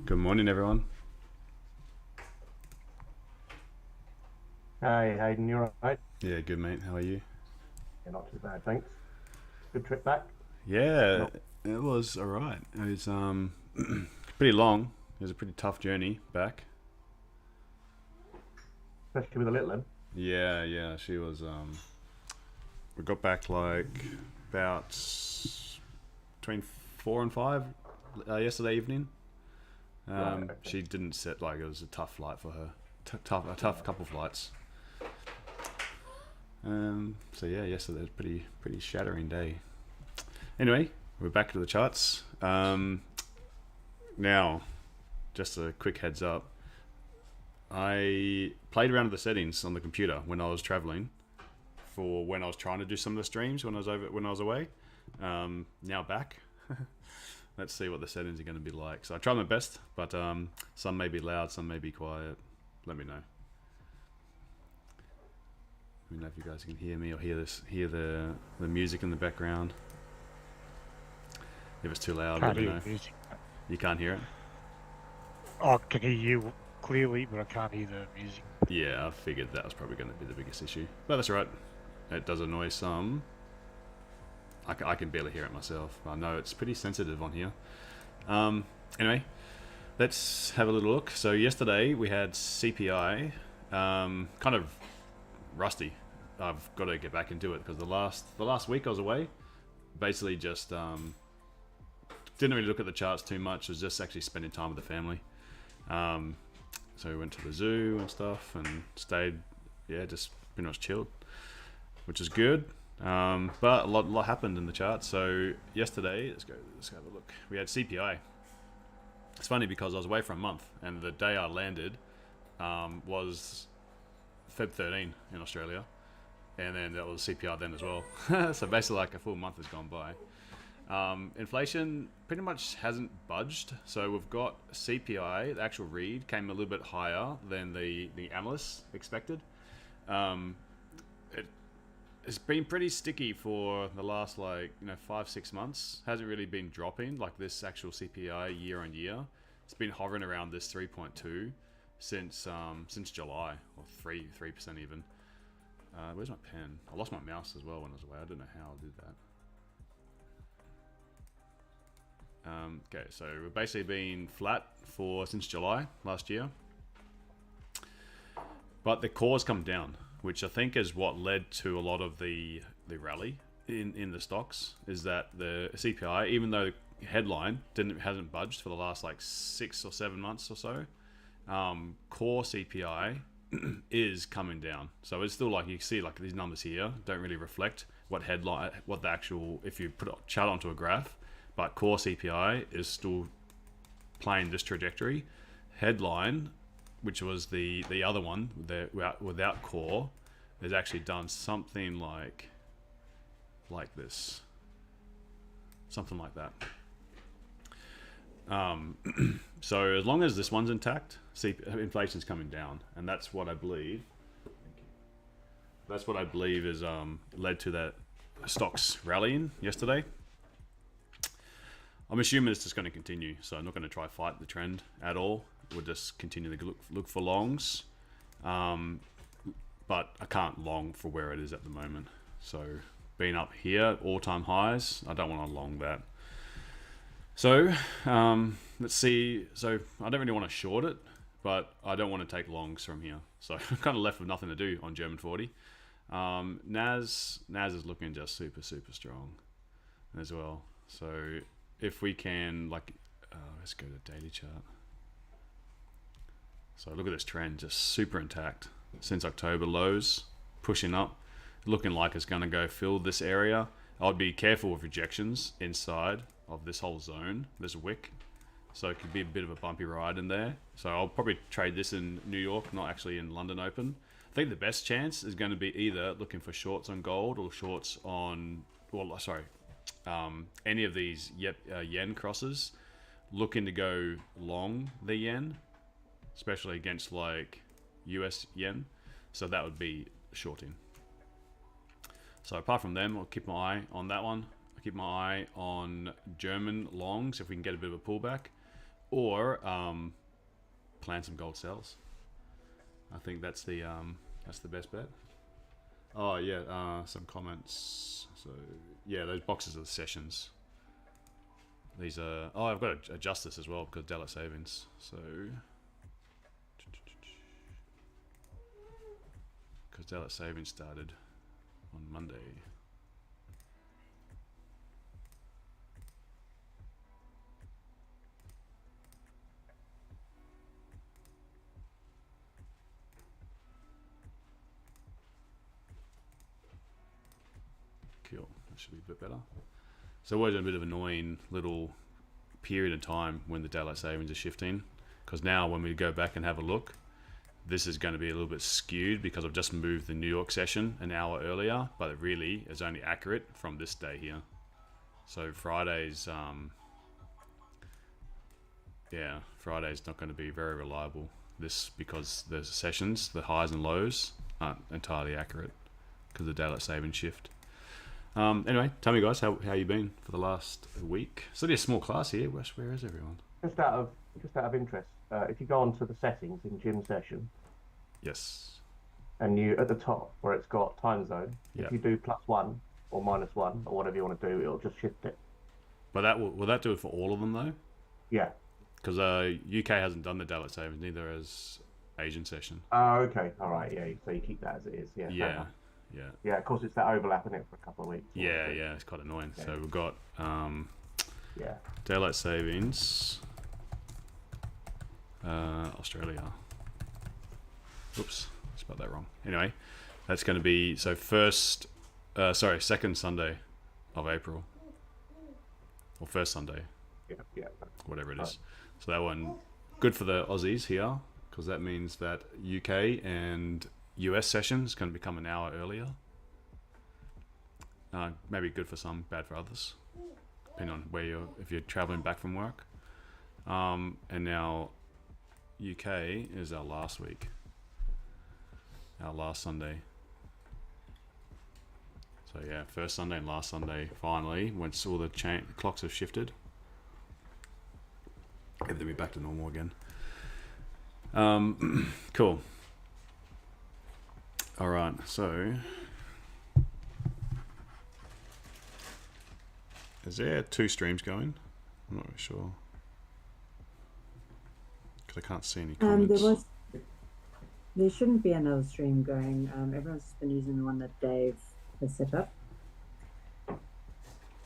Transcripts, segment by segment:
Good morning, everyone. Hi, Hayden, you all right? Yeah, good mate. How are you? Yeah, not too bad, thanks. Good trip back. Yeah, Not it was all right. It was pretty long. It was a pretty tough journey back. especially with the little one. Yeah. She was. We got back like about between 4 and 5 yesterday evening. Right, okay. She didn't set like it was a tough flight for her. A tough couple flights. So yeah, yesterday was pretty shattering day. Anyway, we're back to the charts. Now, just a quick heads up. I played around with the settings on the computer when I was traveling for when I was trying to do some of the streams when I was away. Now back. Let's see what the settings are going to be like. So I try my best, but some may be loud, some may be quiet. Let me know. Let me know if you guys can hear me or hear the music in the background. If it's too loud, let Can't me hear know. the music. You can't hear it? I can hear you clearly, but I can't hear the music. Yeah, I figured that was probably going to be the biggest issue. But that's right. It does annoy some. I can barely hear it myself. I know it's pretty sensitive on here. Anyway, let's have a little look. So yesterday we had CPI, kind of rusty. I've got to get back into it because the last week I was away, basically just didn't really look at the charts too much. It was just actually spending time with the family. So we went to the zoo and stuff and stayed, just pretty much chilled, which is good. But a lot happened in the chart. So yesterday, let's have a look. We had CPI. It's funny because I was away for a month, and the day I landed was Feb 13 in Australia, and then that was CPI then as well. So basically, like a full month has gone by. Inflation pretty much hasn't budged. So we've got CPI, the actual read, came a little bit higher than the analysts expected. It's been pretty sticky for the last 5-6 months. Hasn't really been dropping like this actual CPI year on year. It's been hovering around this 3.2 since July, or 3% even. Where's my pen? I lost my mouse as well when I was away. I don't know how I did that. Okay, so we've basically been flat since July last year, but the core's come down, which I think is what led to a lot of the rally in the stocks. Is that the CPI, even though the headline hasn't budged for the last 6 or 7 months or so, core CPI is coming down. So it's still you see these numbers here don't really reflect what the actual, if you put a chart onto a graph. But core CPI is still playing this trajectory. Headline, which was the other one, without core, has actually done something like this. Something like that. So as long as this one's intact, inflation's coming down. And that's what I believe. That's what I believe is led to that stocks rallying yesterday. I'm assuming it's just going to continue, so I'm not going to try fight the trend at all. We'll just continue to look for longs, but I can't long for where it is at the moment. So being up here, all-time highs, I don't want to long that. So let's see. So I don't really want to short it, but I don't want to take longs from here. So I'm kind of left with nothing to do on German 40. NAS is looking just super strong as well. So if we can, let's go to daily chart. So look at this trend, just super intact since October lows, pushing up, looking like it's going to go fill this area. I'd be careful with rejections inside of this whole zone, this wick. So it could be a bit of a bumpy ride in there. So I'll probably trade this in New York, not actually in London Open. I think the best chance is going to be either looking for shorts on gold or shorts on, any of these yen crosses, looking to go long the yen, especially against US yen. So that would be shorting. So apart from them, I'll keep my eye on that one. I'll keep my eye on German longs if we can get a bit of a pullback. or plan some gold sells. I think that's the best bet. Oh yeah, some comments. So yeah, those boxes are the sessions. These are. Oh, I've got to adjust this as well because daylight savings. So because daylight savings started on Monday. Cool. That should be a bit better. So always a bit of annoying little period of time when the daylight savings are shifting, because now when we go back and have a look, this is going to be a little bit skewed because I've just moved the New York session an hour earlier, but it really is only accurate from this day here. So Friday's Friday's not going to be very reliable. This because the sessions, the highs and lows, aren't entirely accurate because of the daylight saving shift. Anyway, tell me guys, how you been for the last week? It's only a small class here. Where is everyone? Just out of interest, if you go onto the settings in gym session, Yes. and you at the top where it's got time zone, Yeah. if you do +1 or -1 or whatever you want to do, it'll just shift it. But will that do it for all of them though? Yeah. Because UK hasn't done the daylight savings, neither has Asian session. Oh, okay. All right. Yeah. So you keep that as it is. Yeah. fair Yeah. enough. Yeah. Yeah. Of course, it's that overlap in it for a couple of weeks. Yeah, it's quite annoying. Yeah. So we've got Yeah. daylight savings, Australia. Oops, spelled that wrong. Anyway, that's going to be second Sunday of April, or first Sunday, Yeah. whatever it is. So that one, good for the Aussies here, because that means that UK and US session is going to become an hour earlier. Maybe good for some, bad for others, depending on if you're traveling back from work. And now UK is our last week, our last Sunday. So yeah, first Sunday and last Sunday finally, once all the clocks have shifted, everything will be back to normal again. Cool. All right, so is there 2 streams going? I'm not really sure because I can't see any comments. There shouldn't be another stream going. Everyone's been using the one that Dave has set up.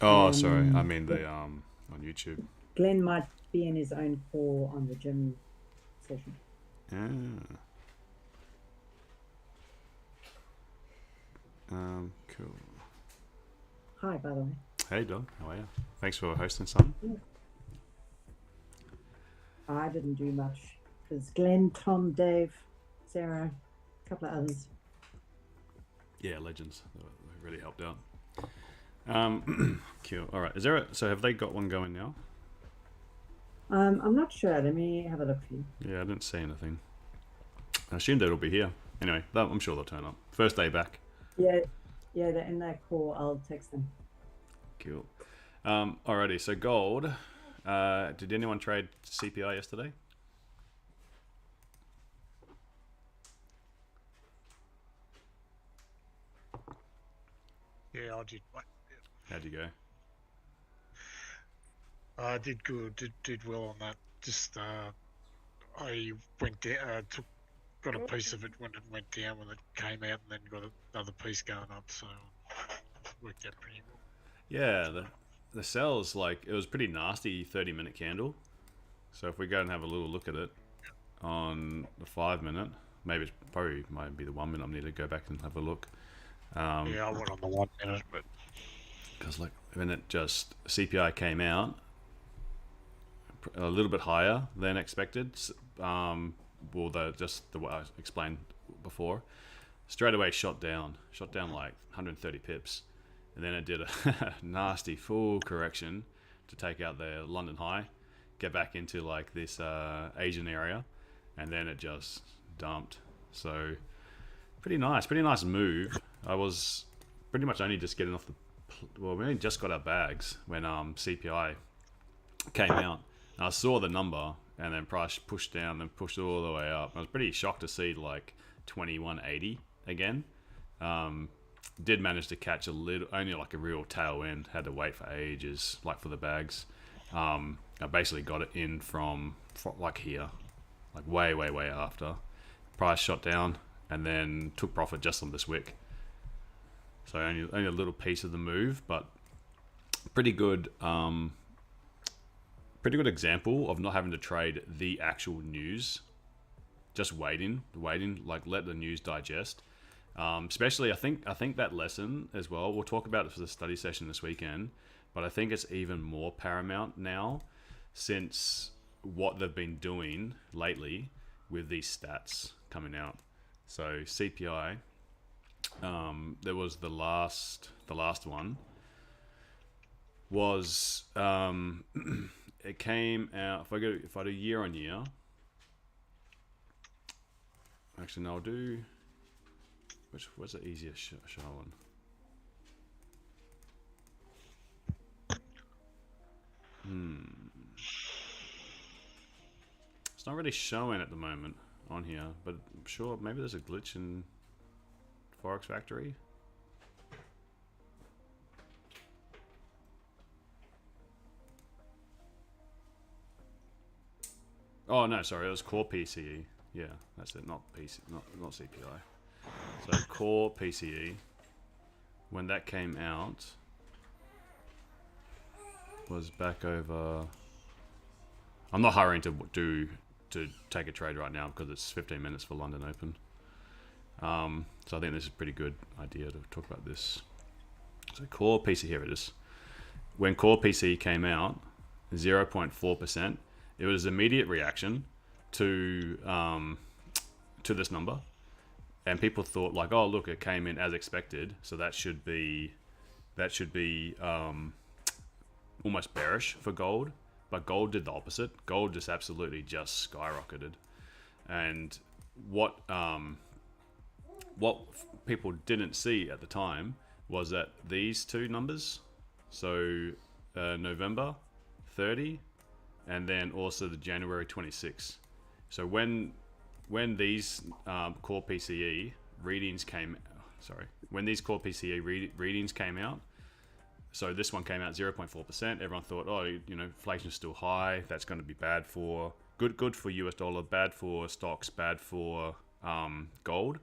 Oh, sorry, I mean the on YouTube. Glenn might be in his own call on the gym session. Yeah. Cool. Hi, by the way. Hey, Don. How are you? Thanks for hosting, son. Yeah. I didn't do much. It was Glenn, Tom, Dave, Sarah, a couple of others. Yeah, legends. They really helped out. Cool. All right. So have they got one going now? I'm not sure. Let me have a look for you. Yeah, I didn't see anything. I assume it'll be here. Anyway, I'm sure they'll turn up. First day back. Yeah, they're in that call. I'll text them. Cool. Alrighty. So gold. Did anyone trade CPI yesterday? Yeah, I did. How'd you go? I did good. Did well on that. Just I went down. Got a piece of it when it went down when it came out, and then got another piece going up. So worked out pretty well. Yeah, the sells, like, it was pretty nasty 30-minute candle. So if we go and have a little look at it on the 5-minute, maybe it's probably might be the 1 minute. I need to go back and have a look. Yeah, I went on the 1 minute, but because like when it just CPI came out a little bit higher than expected. Well, the way I explained before, straight away shot down like 130 pips, and then it did a nasty full correction to take out the London high, get back into like this Asian area, and then it just dumped. So pretty nice move. I was pretty much only just getting off we only just got our bags when CPI came out. And I saw the number, and then price pushed down, then pushed all the way up. I was pretty shocked to see like 21.80 again. Did manage to catch a little, only like a real tailwind. Had to wait for ages, like for the bags. I basically got it in from like here, like way after. Price shot down, and then took profit just on this wick. So only a little piece of the move, but pretty good. Pretty good example of not having to trade the actual news. Just waiting, like let the news digest. Especially, I think that lesson as well. We'll talk about it for the study session this weekend, but I think it's even more paramount now since what they've been doing lately with these stats coming out. So CPI, there was the last one was it came out. If I do year on year, actually no, I'll do. What's the easiest show on? It's not really showing at the moment on here, but I'm sure maybe there's a glitch in Forex Factory. Oh no, sorry, it was core PCE. Yeah, that's it, not CPI. So core PCE, when that came out, was back over. I'm not hurrying to take a trade right now because it's 15 minutes for London Open. So I think this is a pretty good idea to talk about this. So core PC, here it is. When core PC came out, 0.4%. It was immediate reaction to this number. And people thought like, oh look, it came in as expected, so that should be almost bearish for gold. But gold did the opposite. Gold just absolutely just skyrocketed. And what people didn't see at the time was that these two numbers, so November 30, and then also the January 26. So when these core PCE readings came, when these core PCE readings came out, so this one came out 0.4%. Everyone thought, oh, inflation is still high. That's going to be bad for good for US dollar, bad for stocks, bad for gold.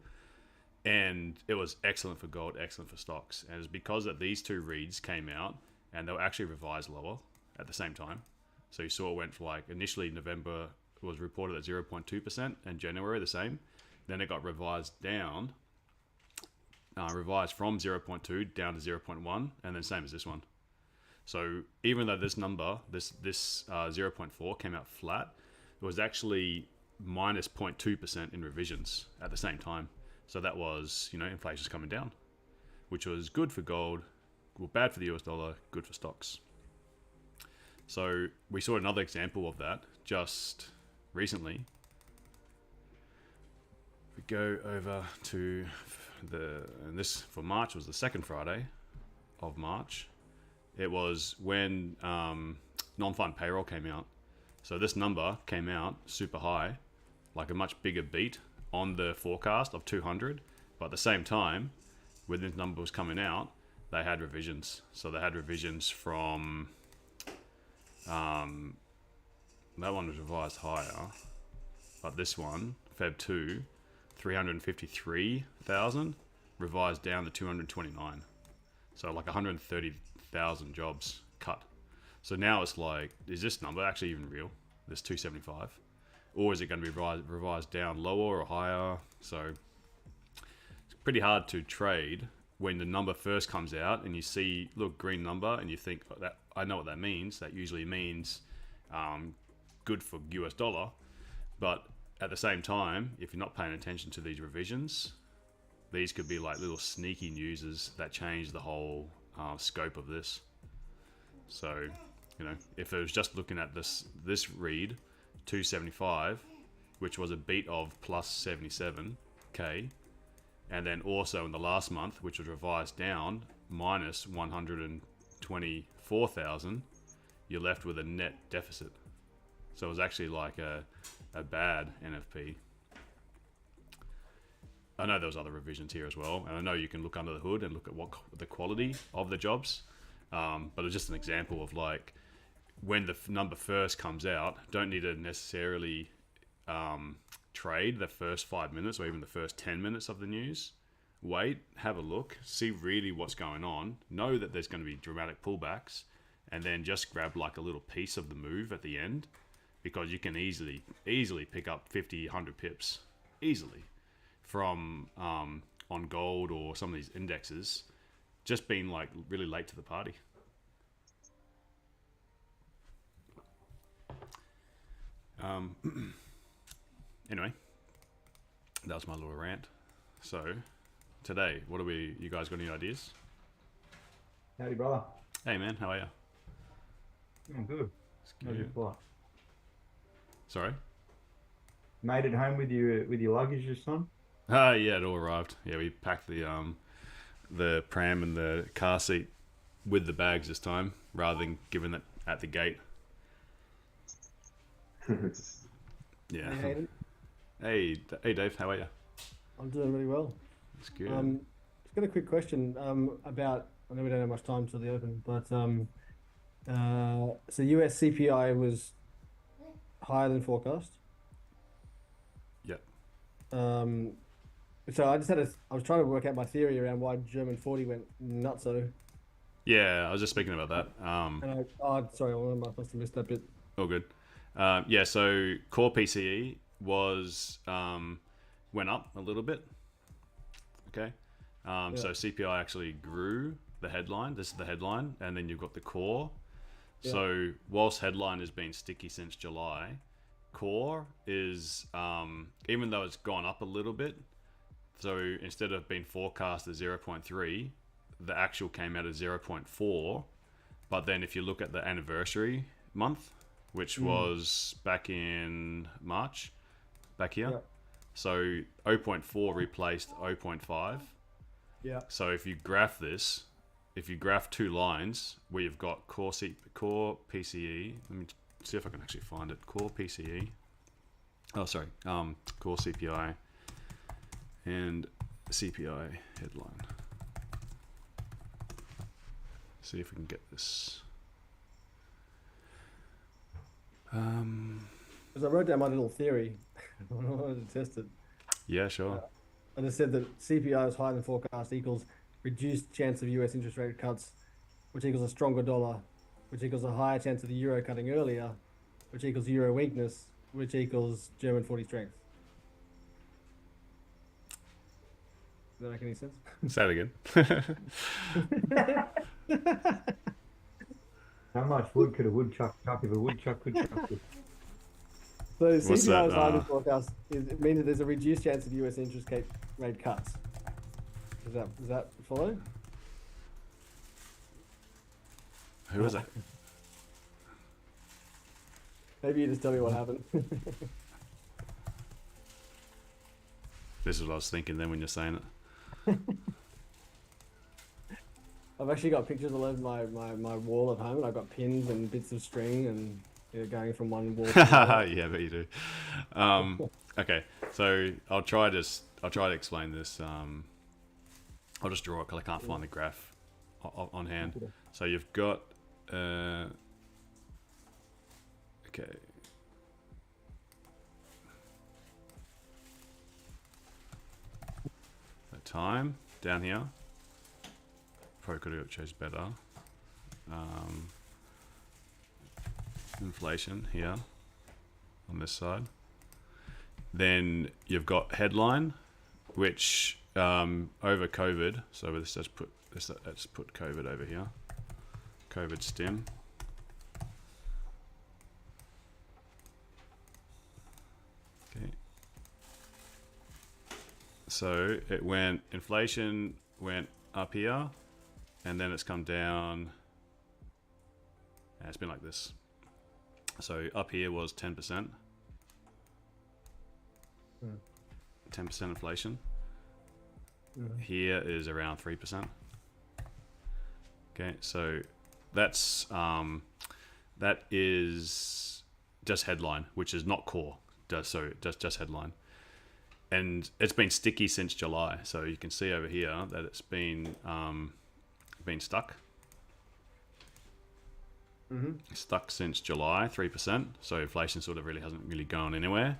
And it was excellent for gold, excellent for stocks. And it was because that these two reads came out and they were actually revised lower at the same time. So you saw it went from like initially November was reported at 0.2% and January the same. Then it got revised down. Revised from 0.2 down to 0.1, and then same as this one. So even though this number, this 0.4 came out flat, it was actually minus 0.2% in revisions at the same time. So that was, inflation's coming down, which was good for gold, well, bad for the US dollar, good for stocks. So we saw another example of that just recently. We go over to and this for March was the second Friday of March. It was when non-farm payroll came out. So this number came out super high, like a much bigger beat on the forecast of 200. But at the same time, when this number was coming out, they had revisions. So they had revisions from that one was revised higher, but this one, Feb 2, 353,000 revised down to 229. So like 130,000 jobs cut. So now it's like, is this number actually even real? This 275? Or is it going to be revised down lower or higher? So it's pretty hard to trade when the number first comes out and you see, look, green number, and you think, oh, that I know what that means. That usually means good for US dollar. But at the same time, if you're not paying attention to these revisions, these could be like little sneaky newses that change the whole scope of this. So, if it was just looking at this read, 275, which was a beat of plus 77k, and then also in the last month, which was revised down, minus 124,000, you're left with a net deficit. So it was actually like a bad NFP. I know there was other revisions here as well, and I know you can look under the hood and look at what the quality of the jobs. But it's just an example of like when the number first comes out, don't need to necessarily trade the first 5 minutes or even the first 10 minutes of the news. Wait, have a look, see really what's going on, know that there's going to be dramatic pullbacks, and then just grab like a little piece of the move at the end, because you can easily pick up 50, 100 pips easily from on gold or some of these indexes, just being like really late to the party. Anyway, that was my little rant. So today, what are we? You guys got any ideas? Howdy, brother. Hey man, how are you? I'm good. How's your flight? Sorry. Made it home with your luggage this time? Yeah, it all arrived. Yeah, we packed the pram and the car seat with the bags this time, rather than giving it at the gate. Yeah. Hey, Hayden. Hey, Dave, how are you? I'm doing really well. That's good. Just got a quick question about, I know we don't have much time till the open, but so US CPI was higher than forecast. Yep. So I was trying to work out my theory around why German 40 went nutso. Yeah, I was just speaking about that. And sorry, I must have missed that bit. All good. Yeah, so core PCE was went up a little bit. Okay. So CPI actually grew the headline. This is the headline, and then you've got the core. Yeah. So whilst headline has been sticky since July, core is even though it's gone up a little bit. So instead of being forecast at 0.3, the actual came out at 0.4. But then if you look at the anniversary month, which was back in March, back here. Yeah. So 0.4 replaced 0.5. Yeah. So if you graph this, if you graph two lines where you've got core PCE, let me see if I can actually find it. Core PCE. Oh, sorry. Core CPI and CPI headline. See if we can get this. Because I wrote down my little theory. I wanted to test it. Yeah, sure. I just said that CPI is higher than forecast equals reduced chance of US interest rate cuts, which equals a stronger dollar, which equals a higher chance of the euro cutting earlier, which equals euro weakness, which equals German 40 strength. Does that make any sense? Say it again. How much wood could a woodchuck chuck if a woodchuck could chuck it? So What's CPI that, is higher than forecast. It means that there's a reduced chance of US interest rate cuts. Does that follow? Who is it? Maybe you just tell me what happened. This is what I was thinking then when you're saying it. I've actually got pictures all over my wall at home, and I've got pins and bits of string and going from one wall to another. Yeah, but you do. Okay, so I'll try to explain this. I'll just draw it because I can't find the graph on hand. So you've got okay. The time down here. Probably could have chose better. Inflation here on this side. Then you've got headline, which over COVID. So let's put COVID over here. COVID stim. Okay. So inflation went up here, and then it's come down. And it's been like this. So up here was 10%. 10% inflation. Here is around 3%. Okay, so that is just headline, which is not core. Just headline. And it's been sticky since July. So you can see over here that it's been stuck. Stuck since July, 3%. So inflation sort of hasn't really gone anywhere.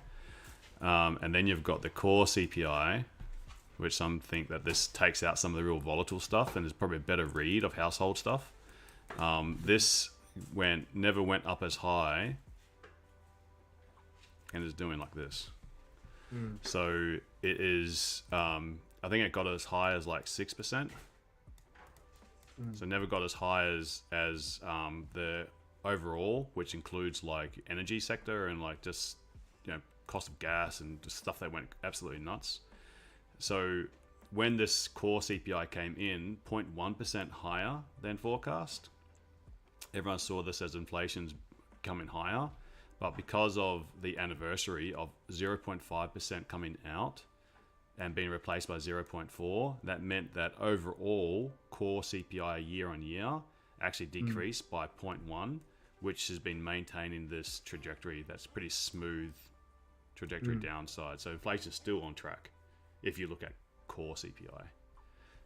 And then you've got the core CPI, which some think that this takes out some of the real volatile stuff and is probably a better read of household stuff. This never went up as high and is doing like this. So it is, I think it got as high as like 6%. So never got as high as the overall, which includes like energy sector and like just, cost of gas and just stuff that went absolutely nuts. So when this core CPI came in 0.1% higher than forecast, everyone saw this as inflation's coming higher. But because of the anniversary of 0.5% coming out and being replaced by 0.4, that meant that overall core CPI year on year actually decreased by 0.1, which has been maintaining this trajectory that's pretty smooth trajectory downside. So inflation is still on track if you look at core CPI.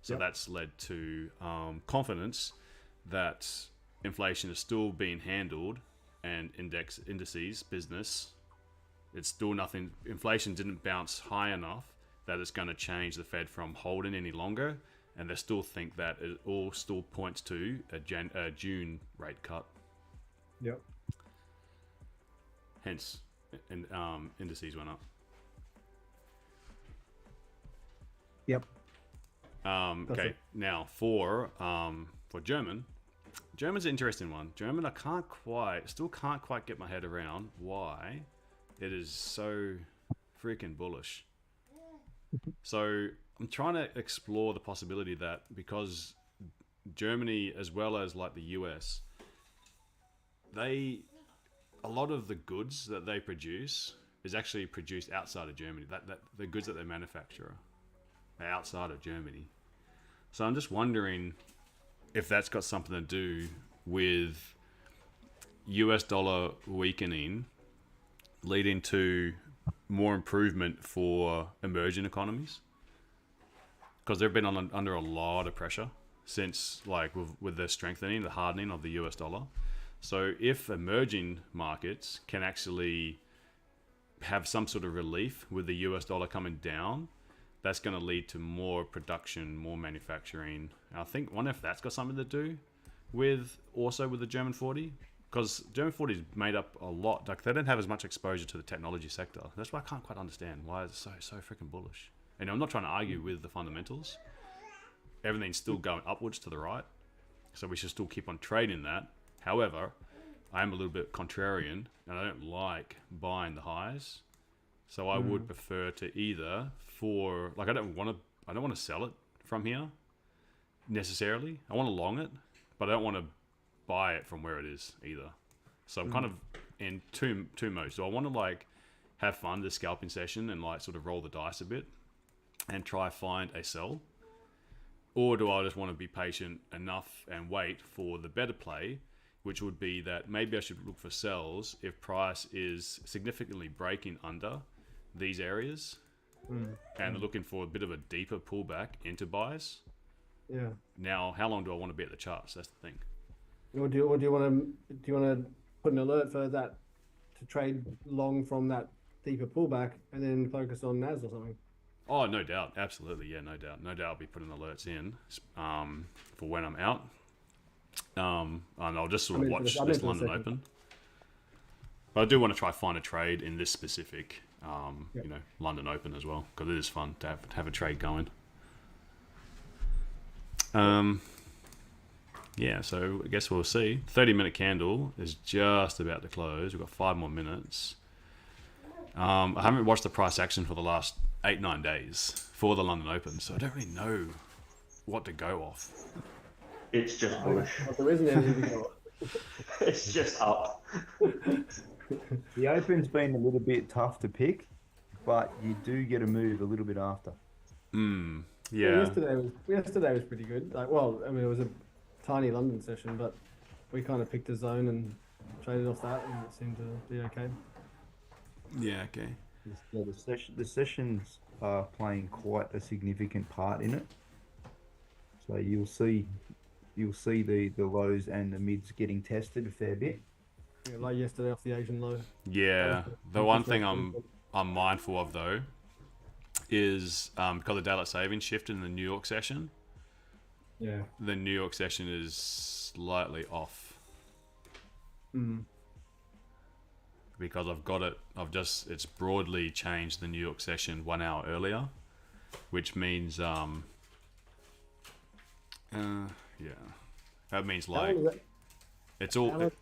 So that's led to confidence that inflation is still being handled, and indices business, it's still nothing. Inflation didn't bounce high enough that it's going to change the Fed from holding any longer, and they still think that it all still points to a June rate cut. Yep. Hence, indices went up. Yep. Okay, now for German's an interesting one. German, still can't quite get my head around why it is so freaking bullish. So I'm trying to explore the possibility that because Germany, as well as like the US, a lot of the goods that they produce is actually produced outside of Germany. That the goods that they manufacture are outside of Germany. So I'm just wondering if that's got something to do with US dollar weakening leading to more improvement for emerging economies, because they've been under a lot of pressure since, like, with the strengthening, the hardening of the US dollar. So if emerging markets can actually have some sort of relief with the US dollar coming down, that's going to lead to more production, more manufacturing. And I wonder if that's got something to do with the German 40, because German 40 is made up a lot. Like, they don't have as much exposure to the technology sector. That's why I can't quite understand why it's so freaking bullish. And I'm not trying to argue with the fundamentals. Everything's still going upwards to the right, so we should still keep on trading that. However, I am a little bit contrarian, and I don't like buying the highs. So I would prefer to either I don't want to sell it from here necessarily. I want to long it, but I don't want to buy it from where it is either. So I'm kind of in two modes. Do I want to like have fun this scalping session and like sort of roll the dice a bit and try find a sell, or do I just want to be patient enough and wait for the better play, which would be that maybe I should look for sells if price is significantly breaking under these areas and looking for a bit of a deeper pullback into buys. Yeah. Now, how long do I want to be at the charts? That's the thing. Or do you want to put an alert for that to trade long from that deeper pullback and then focus on NAS or something? Oh, no doubt. Absolutely. Yeah, no doubt. No doubt I'll be putting alerts in for when I'm out. And I'll just sort of watch this London Open. But I do want to try find a trade in this specific, London Open as well, because it is fun to have a trade going. Yeah, so I guess we'll see. 30-minute candle is just about to close. We've got 5 more minutes. I haven't watched the price action for the last 8-9 days for the London Open, so I don't really know what to go off. It's just bullish. Well, there isn't anything to go. It's just up. The Open's been a little bit tough to pick, but you do get a move a little bit after. Yeah. Yesterday was pretty good. Like, well, I mean, it was a tiny London session, but we kind of picked a zone and traded off that, and it seemed to be okay. Yeah, okay. Yeah, the sessions are playing quite a significant part in it. So you'll see the lows and the mids getting tested a fair bit. Yeah, like yesterday off the Asian low. Yeah, the one thing I'm mindful of though is because the daylight saving shifted in the New York session. Yeah. The New York session is slightly off because it's broadly changed the New York session 1 hour earlier, which means that means like it's all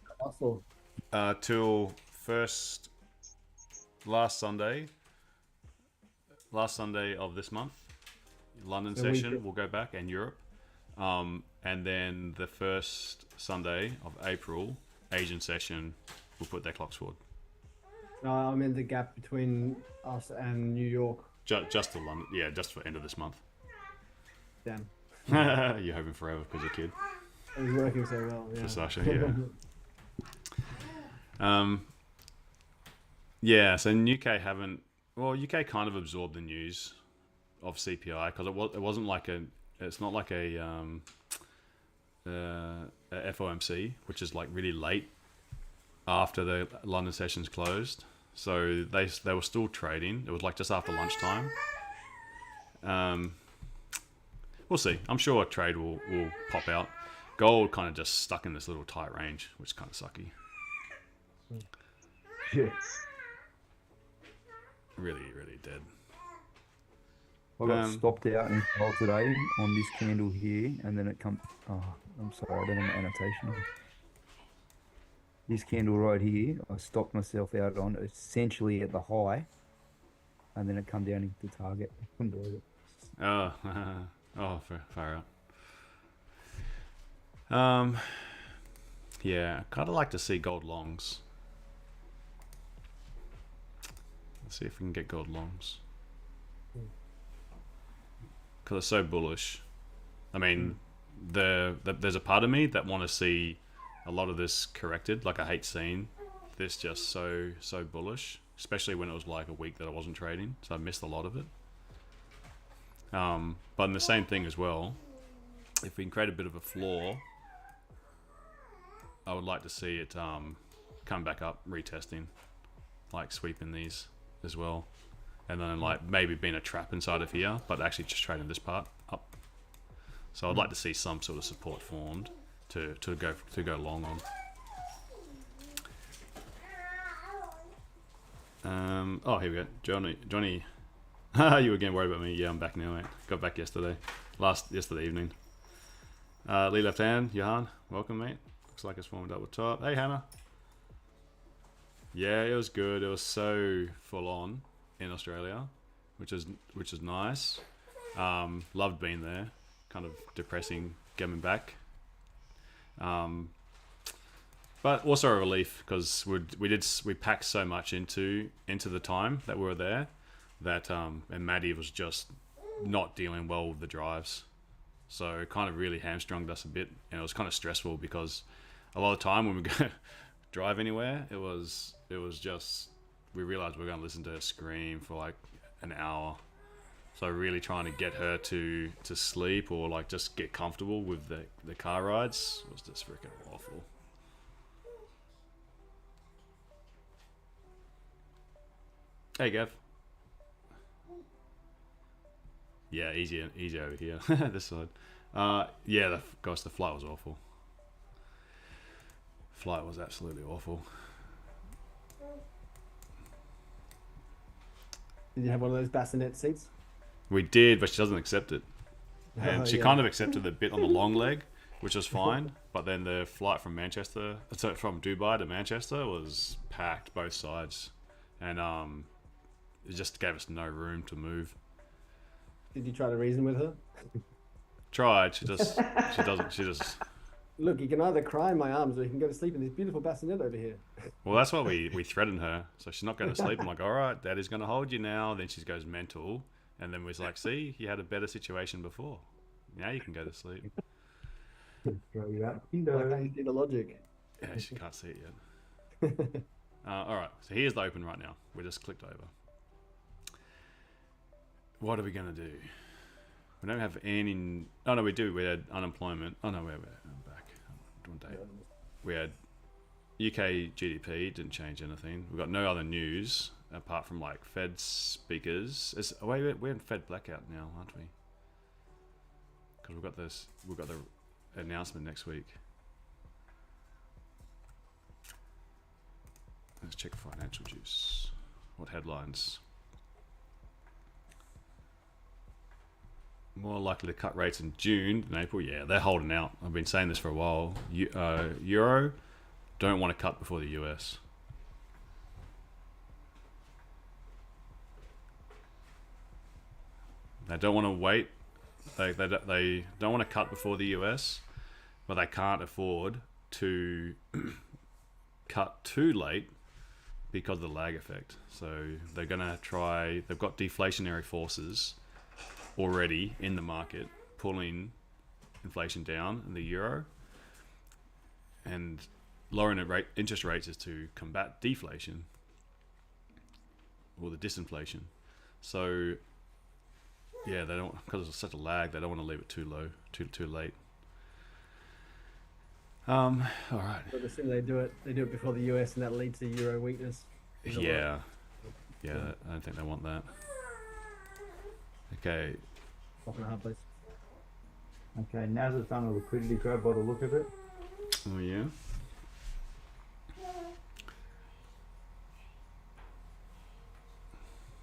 till last Sunday of this month, London session will go back, and Europe, and then the first Sunday of April, Asian session will put their clocks forward. I mean the gap between us and New York. Just to London, yeah, just for end of this month. Damn. You're hoping forever because you're a kid. It was working so well. Yeah. For Sasha, yeah. Yeah. So UK UK kind of absorbed the news of CPI because it wasn't like it's not like a FOMC, which is like really late after the London sessions closed. So they were still trading. It was like just after lunchtime. We'll see. I'm sure a trade will pop out. Gold kind of just stuck in this little tight range, which is kind of sucky. Yeah. Really, really dead. I got stopped out in sell today on this candle here, and then it comes. Oh, I'm sorry, I don't have my annotation on. This candle right here, I stopped myself out on essentially at the high, and then it come down into target. I couldn't believe it. Far out. Yeah, kind of like to see gold longs. Let's see if we can get gold longs. Because it's so bullish. I mean, there's a part of me that want to see a lot of this corrected. Like, I hate seeing this just so bullish, especially when it was like a week that I wasn't trading, so I missed a lot of it. But in the same thing as well, if we can create a bit of a floor, I would like to see it come back up, retesting, like sweeping these as well, and then like maybe being a trap inside of here, but actually just trading this part up. So I'd like to see some sort of support formed to go long on. Oh, here we go, Johnny. You were getting worried about me. Yeah, I'm back now, mate. Got back yesterday evening. Lee left hand, Johan, welcome, mate. Looks like it's formed up with top. Hey, Hannah. Yeah, it was good. It was so full on in Australia, which is nice. Loved being there. Kind of depressing coming back. But also a relief because we packed so much into the time that we were there that and Maddie was just not dealing well with the drives. So it kind of really hamstrung us a bit, and it was kind of stressful because a lot of time when we go drive anywhere, it was just, we realized we were going to listen to her scream for like an hour. So really trying to get her to sleep or like just get comfortable with the car rides was just freaking awful. Hey, Gav. Yeah, easy over here. This side. Yeah, the flight was awful. Flight was absolutely awful. Did you have one of those bassinet seats? We did, but she doesn't accept it. And she yeah. kind of accepted the bit on the long leg, which was fine. But then the flight from Dubai to Manchester was packed both sides, and it just gave us no room to move. Did you try to reason with her? Tried. She just. Look, you can either cry in my arms or you can go to sleep in this beautiful bassinet over here. Well, that's why we threatened her. So she's not going to sleep. I'm like, all right, Daddy's going to hold you now. Then she goes mental. And then we're like, see, you had a better situation before. Now you can go to sleep. Throw you out. Like how you see the logic. Yeah, she can't see it yet. All right, so here's the open right now. We just clicked over. What are we going to do? We don't have any... Oh, no, we do. We had unemployment. Oh, no, we're back. One day. We had UK GDP. Didn't change anything. We've got no other news apart from, like, Fed speakers. We're in Fed blackout now, aren't we? Because we've got the announcement next week. Let's check financial juice. What headlines? More likely to cut rates in June than April. Yeah, they're holding out. I've been saying this for a while. Euro don't want to cut before the US. They don't want to wait. They don't want to cut before the US, but they can't afford to cut too late because of the lag effect. So they're going to try... They've got deflationary forces already in the market pulling inflation down in the euro, and lowering interest rates is to combat deflation or the disinflation. So yeah, they don't, because it's such a lag, they don't want to leave it too low, too late. All right. But as soon as they do it before the US, and that leads to euro weakness. Yeah, I don't think they want that. Okay. Off in a hard place. Okay, now's the time of liquidity grab by the look of it. Oh yeah.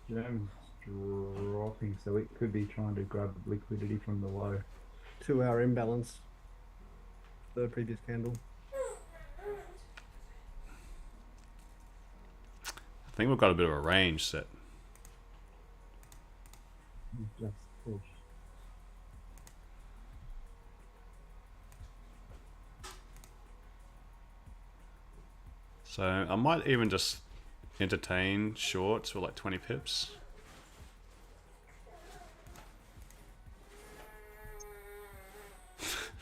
Germ's dropping, so it could be trying to grab liquidity from the low. 2-hour imbalance. The previous candle. I think we've got a bit of a range set. Just push. So I might even just entertain shorts for like 20 pips.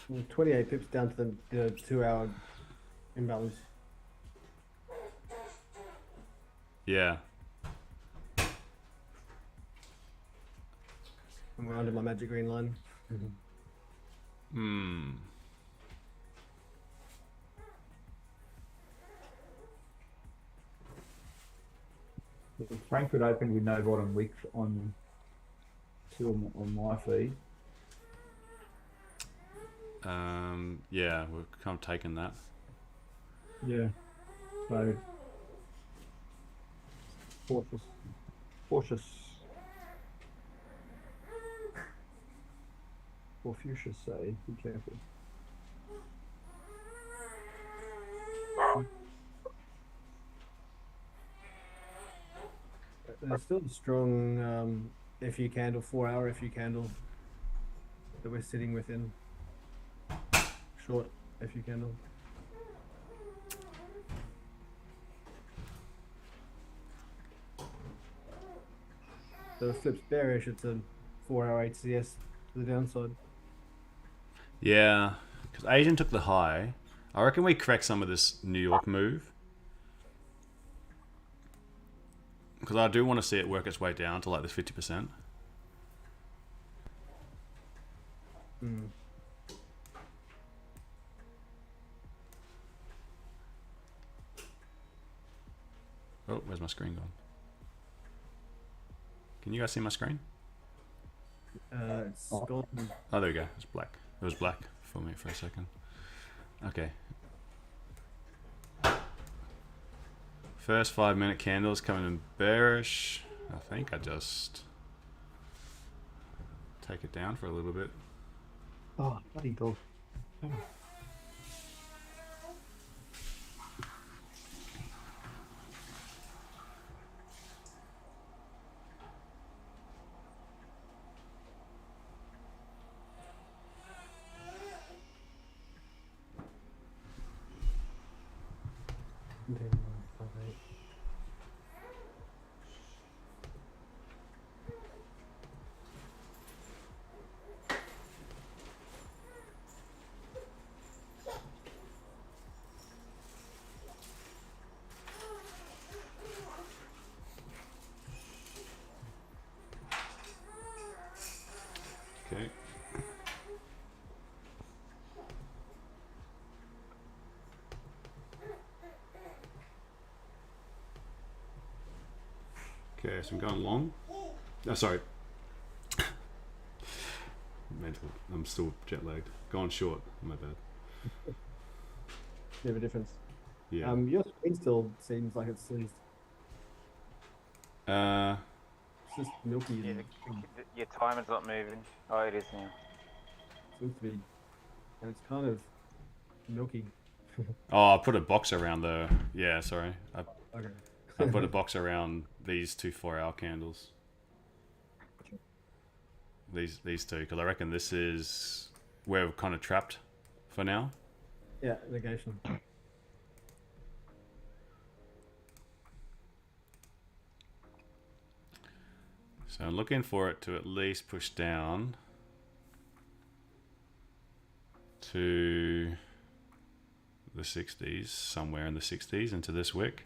Well, 28 pips down to the 2-hour imbalance. Yeah. And we're under my magic green line. Hmm. Frankfurt opened with no bottom wick on my feed. Yeah, we're kind of taking that. Yeah. So cautious. Confucius say, be careful. There's still a strong FU candle, 4-hour FU candle that we're sitting within. Short FU candle. So it flips bearish, it's a 4-hour HCS to the downside. Yeah, because Asian took the high. I reckon we correct some of this New York move. Because I do want to see it work its way down to like this 50%. Mm. Oh, where's my screen gone? Can you guys see my screen? It's gold. Oh, there we go. It's black. It was black for me for a second. Okay. First 5-minute candles coming in bearish. I think I just take it down for a little bit. Oh, bloody dog. Oh. so I'm going long. Oh, sorry. Mental. I'm still jet lagged. Going short. My bad. Bit of a difference. Yeah. Your screen still seems like it's seized. It's just milky. Yeah, And your timer's not moving. Oh, it is now. seems to be, and it's kind of milky. Oh, I put a box around the. Yeah, sorry. Okay. I put a box around these two 4-hour candles. These two, because I reckon this is where we're kind of trapped for now. Yeah, negation. So I'm looking for it to at least push down to the 60s, somewhere in the 60s into this wick.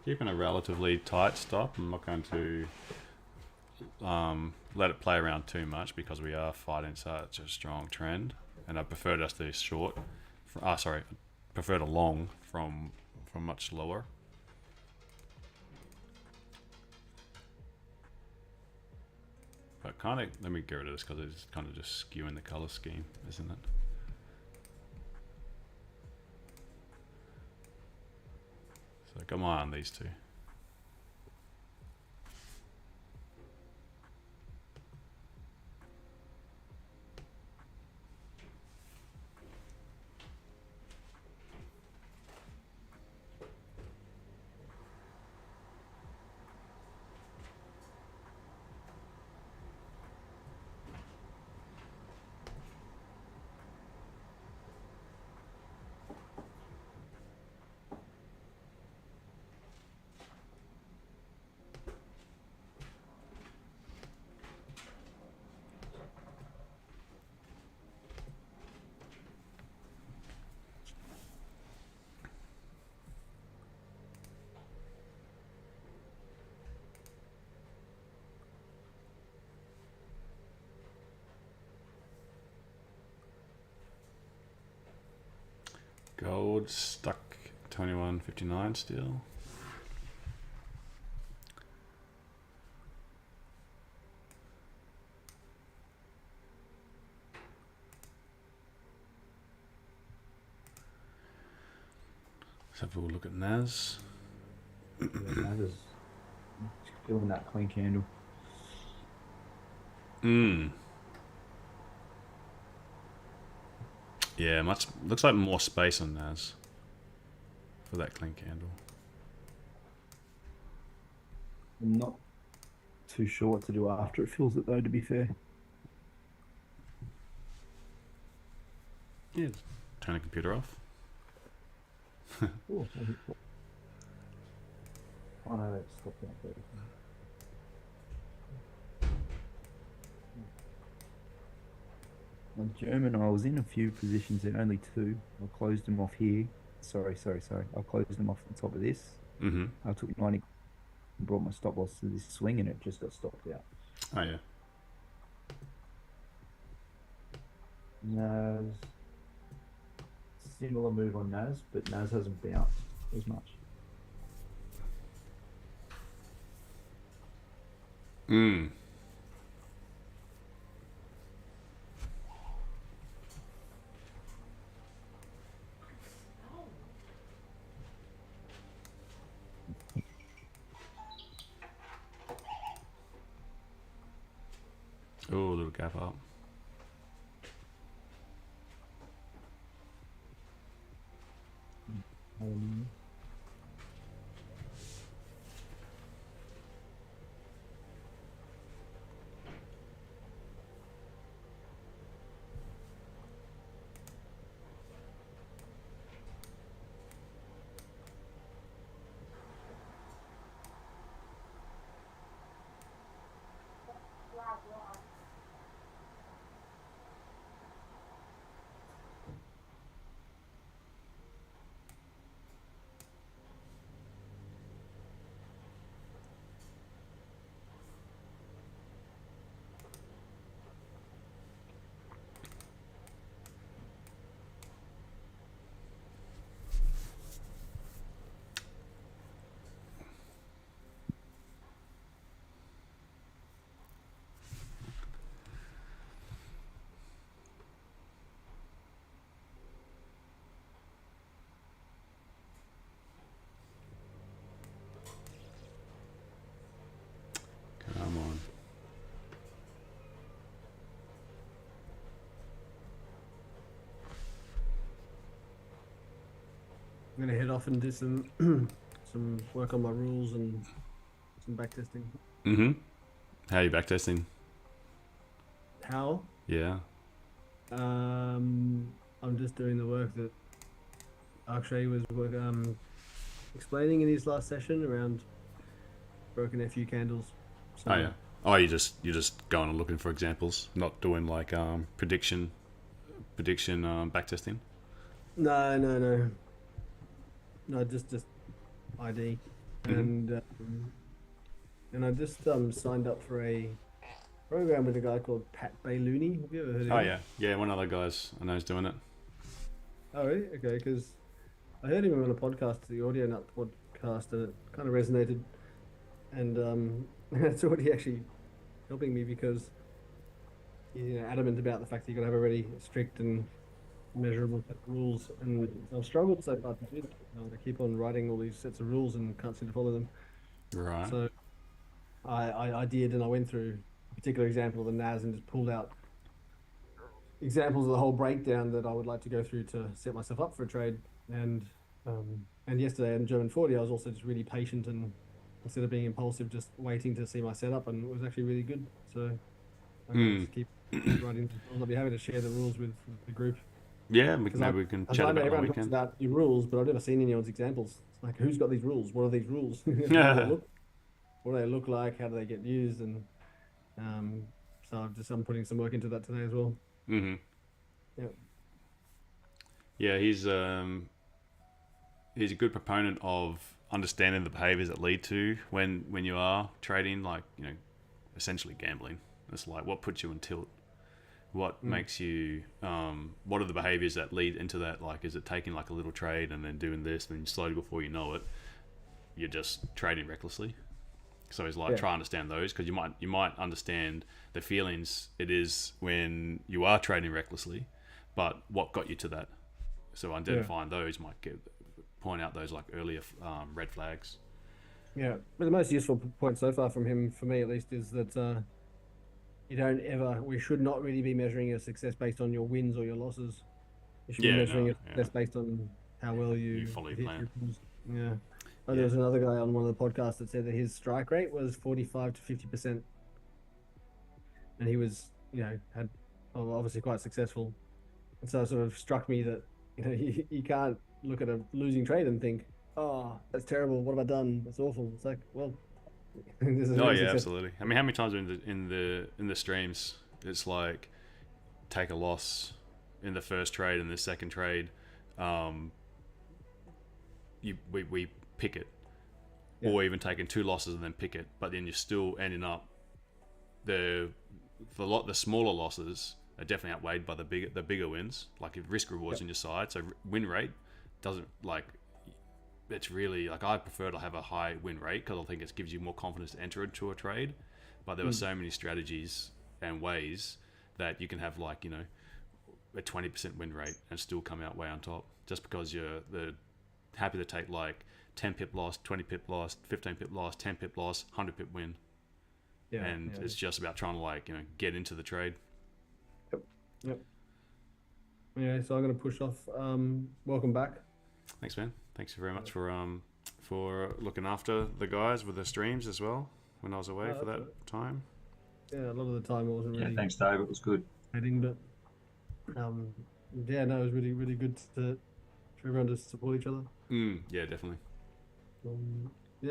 Keeping a relatively tight stop. I'm not going to let it play around too much because we are fighting such a strong trend, and I prefer just to short. Sorry, I prefer to long from much lower. But kind of, let me get rid of this because it's kind of just skewing the color scheme, isn't it? So come on, these two. Gold stuck 21.59 still. Let's have a look at NAS. Yeah, that is feeling that clean candle. Yeah, looks like more space on NAS for that clean candle. I'm not too sure what to do after it fills it though, to be fair. Yeah, turn the computer off. Oh, no, that's stopped that there. On German, I was in a few positions there, only two. I closed them off here. Sorry. I closed them off on top of this. Mm-hmm. I took 90 and brought my stop loss to this swing and it just got stopped out. Oh yeah. NAS. Similar move on NAS, but NAS hasn't bounced as much. Oh, a little gap up. gonna head off and do some some work on my rules and some backtesting. Mm-hmm. How are you backtesting? How? Yeah. I'm just doing the work that Akshay was explaining in his last session around broken FU candles. So, Oh yeah. Oh, you're just going and looking for examples, not doing like prediction backtesting. No, just ID, and I just signed up for a program with a guy called Pat Baylooney. Have you ever heard of him? Yeah. One of the guys I know is doing it. Oh, really? Okay, because I heard him on a podcast, the Audio Nut podcast, and it kind of resonated. And it's already actually helping me because he's adamant about the fact that you've got to have a really strict and measurable set of rules. And I've struggled so far to do that. I keep on writing all these sets of rules and can't seem to follow them. Right. So I did, and I went through a particular example of the NAS and just pulled out examples of the whole breakdown that I would like to go through to set myself up for a trade. And yesterday in German 40, I was also just really patient, and instead of being impulsive, just waiting to see my setup, and it was actually really good. So I'm going to just keep writing. I'll be happy to share the rules with the group. Yeah, maybe we can chat about it on the everyone talks weekend. about your rules, but I've never seen anyone's examples. It's like, who's got these rules? What are these rules? What do they look like? How do they get used? And so I'm putting some work into that today as well. Mm-hmm. Yeah. Yeah, he's a good proponent of understanding the behaviors that lead to when you are trading, like, essentially gambling. It's like, what puts you in tilt? What makes you, what are the behaviors that lead into that? Like, is it taking like a little trade and then doing this, and then slowly before you know it, you're just trading recklessly? So he's like, try to understand those, because you might understand the feelings it is when you are trading recklessly, but what got you to that? So identifying those might point out those like earlier red flags. Yeah, but the most useful point so far from him, for me at least, is that we should not really be measuring your success based on your wins or your losses. You should be measuring your success based on how well you follow your plan. Yeah. There was another guy on one of the podcasts that said that his strike rate was 45 to 50%, and he was, obviously quite successful. And so it sort of struck me that you can't look at a losing trade and think, oh, that's terrible. What have I done? That's awful. It's like, well, this is absolutely. I mean, how many times in the streams it's like, take a loss in the first trade and the second trade, we pick it, or even taking 2 losses and then pick it, but then you're still ending up the smaller losses are definitely outweighed by the bigger wins. Like, if risk rewards on your side, so win rate doesn't, like, it's really, like, I prefer to have a high win rate because I think it gives you more confidence to enter into a trade. But there are so many strategies and ways that you can have, like, a 20% win rate and still come out way on top, just because you're happy to take like 10 pip loss, 20 pip loss, 15 pip loss, 10 pip loss, 100 pip win. It's just about trying to, like, get into the trade. Yep. Yeah, so I'm going to push off. Welcome back. Thanks, man. Thanks very much for looking after the guys with the streams as well when I was away for that time. Yeah, a lot of the time it wasn't really. Yeah, thanks, Dave. It was good. But it was really, really good for everyone to support each other. Yeah, definitely.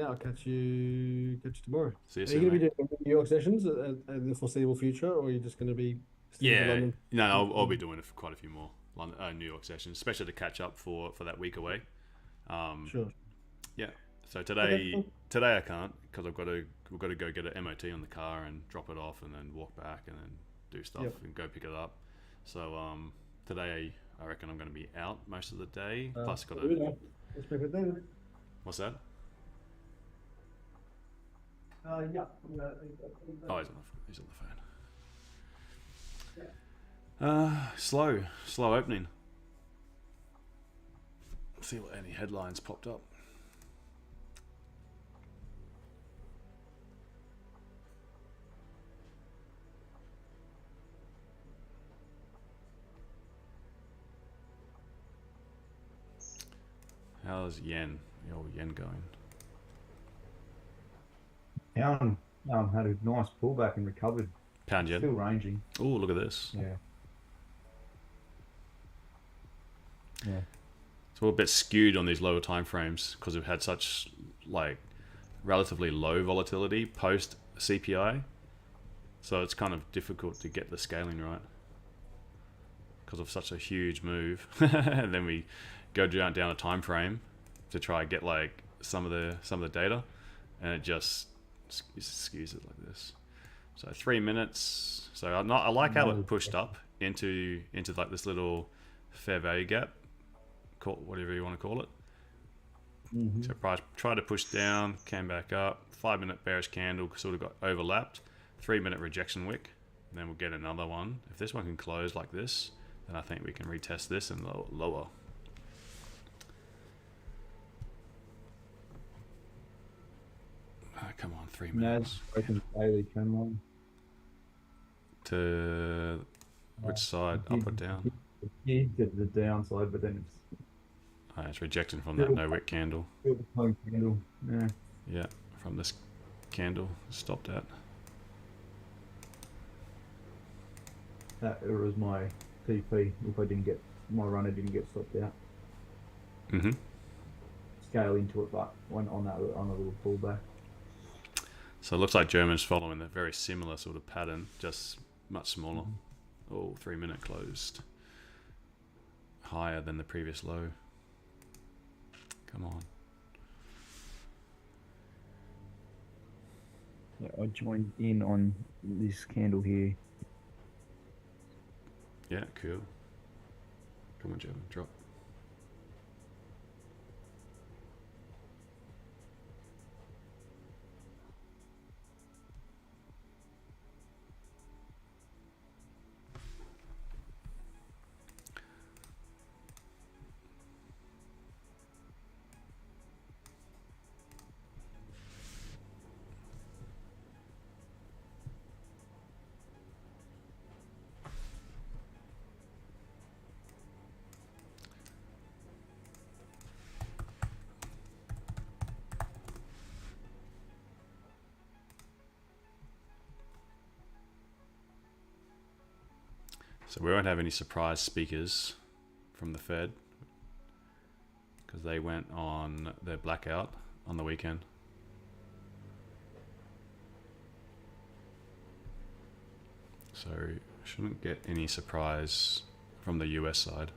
I'll catch you tomorrow. See you Are soon, you going to be doing New York sessions in the foreseeable future, or are you just going to be? No, I'll be doing it for quite a few more New York sessions, especially to catch up for that week away. Sure. Yeah. So today I can't, because we've got to go get an MOT on the car and drop it off, and then walk back and then do stuff and go pick it up. So today I reckon I'm going to be out most of the day. Plus got to. Let's pick it then. What's that? Yeah. Oh, he's on the phone. Slow opening. Let's see what any headlines popped up. How's yen? The old yen going? Pound had a nice pullback and recovered. Pound yen. Still ranging. Oh, look at this. Yeah. Yeah. It's all a bit skewed on these lower time frames because we've had such like relatively low volatility post CPI. So it's kind of difficult to get the scaling right because of such a huge move. And then we go down a time frame to try and get like some of the data, and it just skews it like this. So 3 minutes. So I like how it pushed up into like this little fair value gap, call whatever you want to call it. So price tried to push down, came back up. 5 minute bearish candle sort of got overlapped. 3 minute rejection wick, and then we'll get another one. If this one can close like this, then I think we can retest this and lower. Come on, 3 minutes. Open daily trend line. To which side, up or down? Yeah, to the downside, but then It's rejecting from that no wick candle. it's still the candle. Yeah. Yeah, from this candle, stopped at. That was my TP. If I didn't get my runner didn't get stopped out. Scale into it, but went on a little pullback. So it looks like German's following a very similar sort of pattern, just much smaller. Oh, 3 minute closed. Higher than the previous low. Come on. Yeah, I joined in on this candle here. Yeah, cool. Come on, German, drop. So we won't have any surprise speakers from the Fed because they went on their blackout on the weekend. So shouldn't get any surprise from the US side.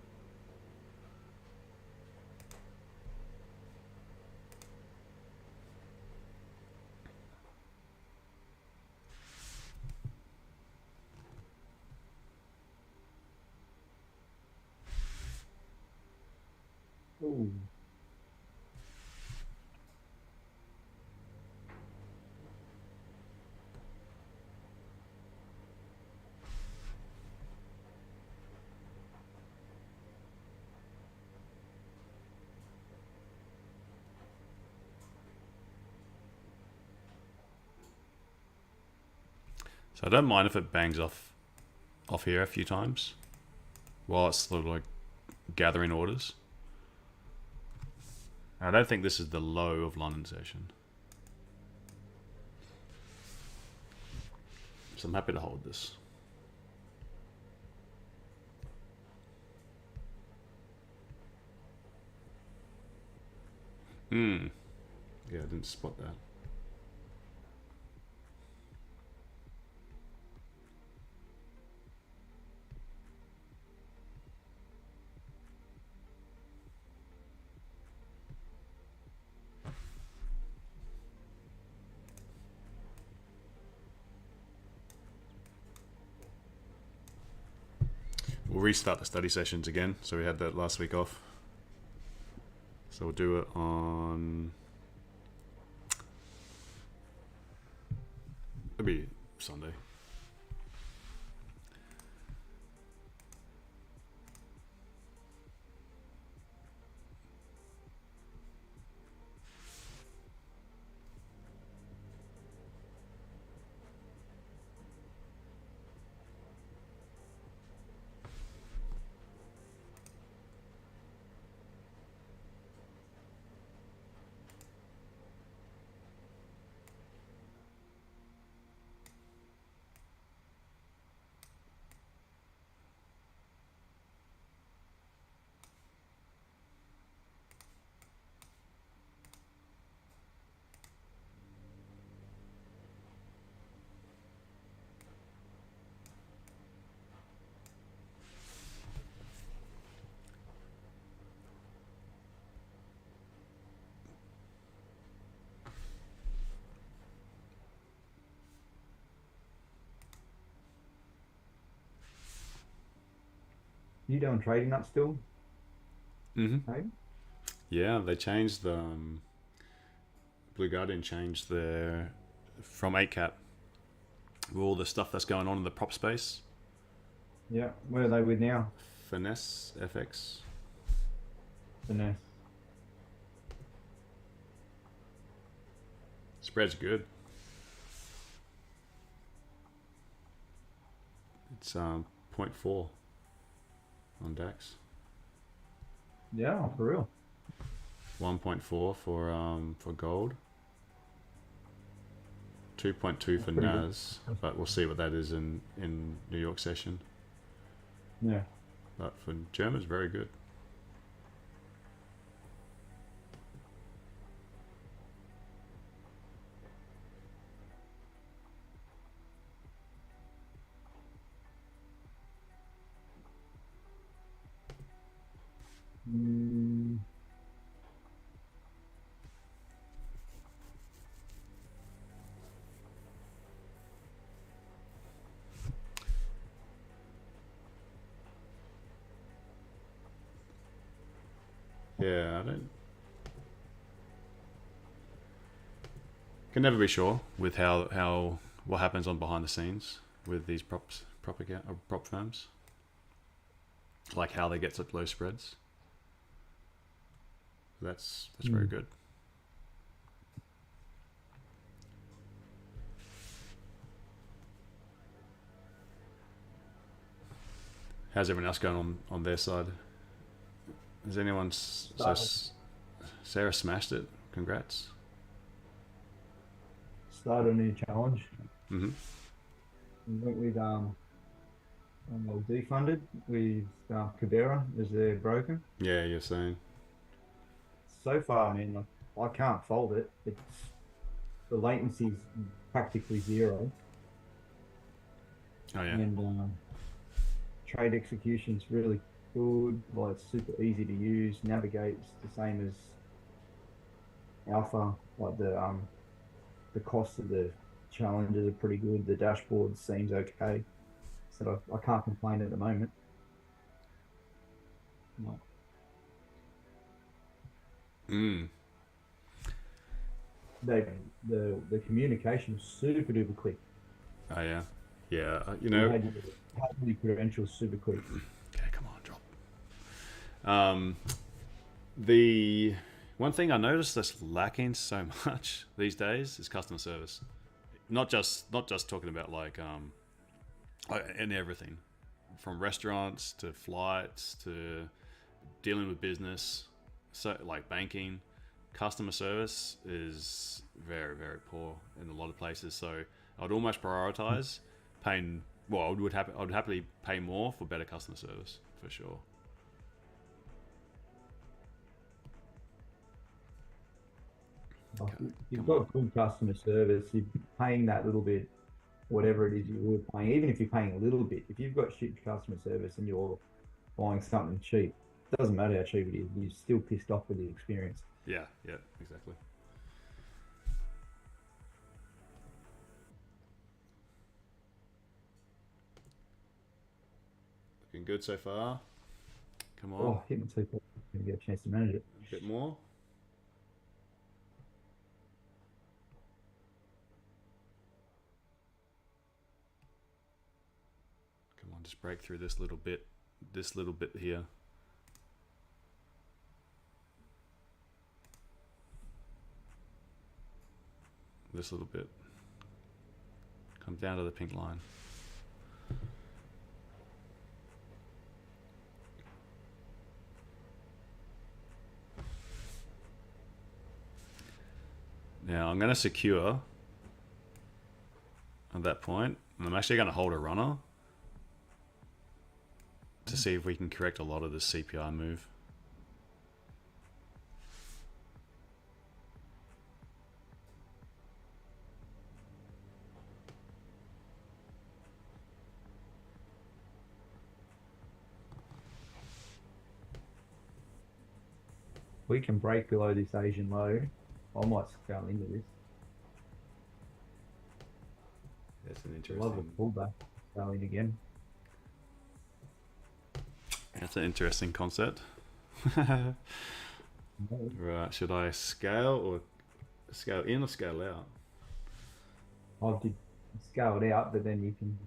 Ooh. So I don't mind if it bangs off here a few times while it's sort of like gathering orders. I don't think this is the low of London session. So I'm happy to hold this. Yeah, I didn't spot that. We'll restart the study sessions again. So we had that last week off. So we'll do it on... It'll be Sunday. You doing trading up still? Mm-hmm. Hey? Yeah, they changed the Blue Guardian changed their from 8 cap with all the stuff that's going on in the prop space. Yeah. Where are they with now? Finesse FX. Finesse. Spread's good. It's 0.4 on DAX. Yeah, for real. 1.4 for gold. 2.2 for pretty good. NAS, but we'll see what that is in New York session. Yeah. But for Germans, very good. Mm. Yeah, I don't. Can never be sure with how what happens on behind the scenes with these prop firms, like how they get such low spreads. That's very good. How's everyone else going on their side? Has anyone? Sarah smashed it. Congrats. Started a new challenge. Mm-hmm. We went with well, defunded with Cadera as their broker. Yeah, you're saying. So far, I mean, I can't fold it. It's the latency's practically zero, Oh yeah. and trade execution's really good. Well, it's super easy to use. Navigate's the same as Alpha. Like the cost of the challenges are pretty good. The dashboard seems okay, so I can't complain at the moment. No. Mm. The communication was super duper quick. Oh yeah. Yeah. You You know. had the credentials super quick. Okay, come on, drop. The one thing I noticed that's lacking so much these days is customer service. Not just talking about like and everything, from restaurants to flights to dealing with business, so like banking. Customer service is very, very poor in a lot of places. So I'd almost prioritize paying. Well, I would happily pay more for better customer service for sure. Like, you've got good customer service. You're paying that little bit, whatever it is you were paying. Even if you're paying a little bit, if you've got shit customer service and you're buying something cheap, it doesn't matter how cheap it is. You're still pissed off with the experience. Yeah, exactly. Looking good so far. Come on. Oh, hit me too quick. I'm gonna get a chance to manage it. A bit more. Come on, just break through this little bit here. This little bit. Come down to the pink line. Now I'm going to secure at that point, and I'm actually going to hold a runner to see if we can correct a lot of this CPI move. We can break below this Asian low. I might scale into this. That's an Love a interesting. pullback. Scale in again. That's an interesting concept. Right, should I scale or scale in or scale out? I'll do scale it out, but then you can.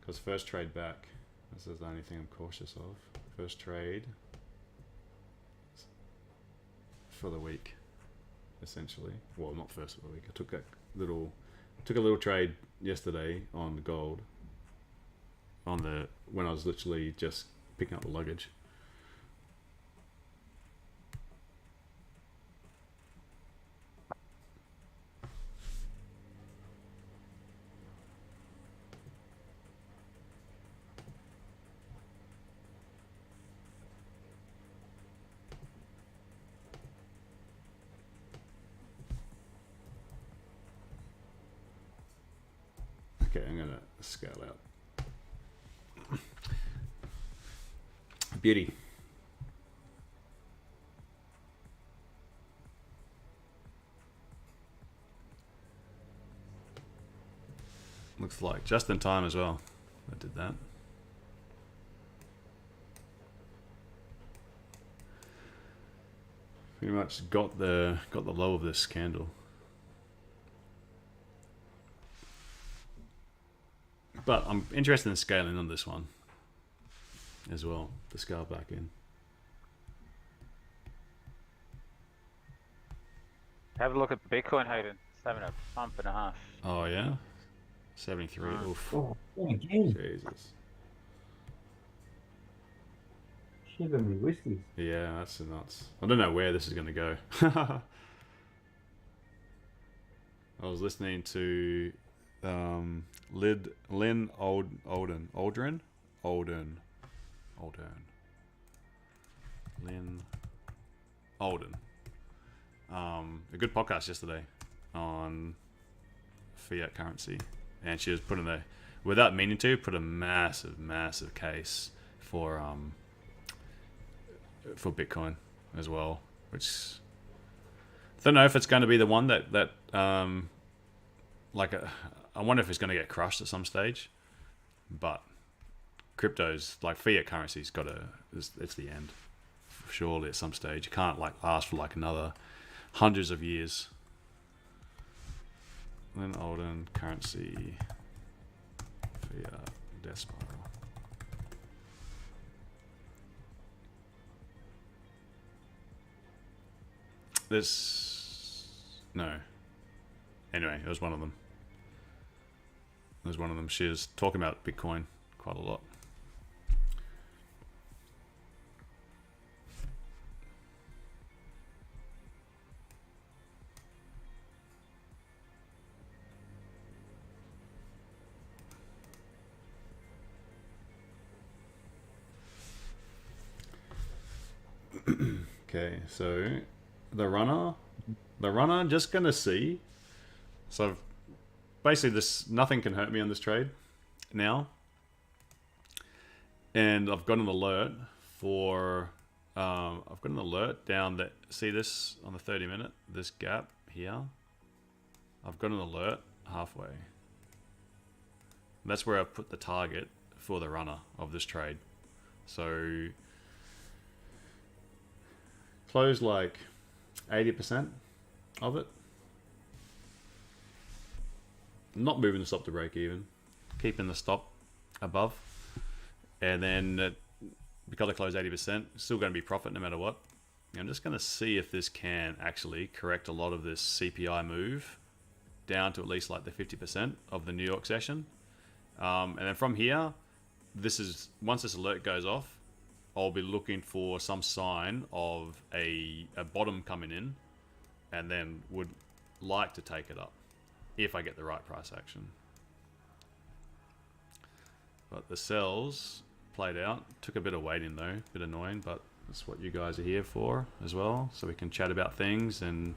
Because first trade back, this is the only thing I'm cautious of. First trade for the week, essentially. Well, not first for the week. I took a little trade yesterday on gold. When I was literally just picking up the luggage. Okay, I'm gonna scale out. Beauty. Looks like just in time as well. I did that. Pretty much got the low of this candle. But I'm interested in scaling on this one as well, to scale back in. Have a look at Bitcoin, Hayden. It's having a pump and a half. Oh yeah? 73. Oof. Oh, again. Jesus. Shiver me whiskies. Yeah, that's nuts. I don't know where this is going to go. I was listening to Lynn Aldrin. Lynn Alden. A good podcast yesterday on fiat currency, and she was putting without meaning to, put a massive case for Bitcoin as well, which I don't know if it's going to be the one that I wonder if it's going to get crushed at some stage, but cryptos, like fiat currency's it's the end, surely at some stage. You can't last for another hundreds of years. Then Alden currency fiat death spiral. Anyway, it was one of them. She was talking about Bitcoin quite a lot. Okay, so the runner, just gonna see. So basically, nothing can hurt me on this trade now, and I've got an alert down that. See this on the 30-minute, this gap here. I've got an alert halfway. That's where I put the target for the runner of this trade. So close 80% of it. Not moving the stop to break even, keeping the stop above, and then because I close 80%, still going to be profit no matter what. I'm just going to see if this can actually correct a lot of this CPI move down to at least the 50% of the New York session, and then from here, once this alert goes off, I'll be looking for some sign of a bottom coming in, and then would like to take it up if I get the right price action. But the sells played out. Took a bit of waiting though, a bit annoying, but that's what you guys are here for as well, so we can chat about things. And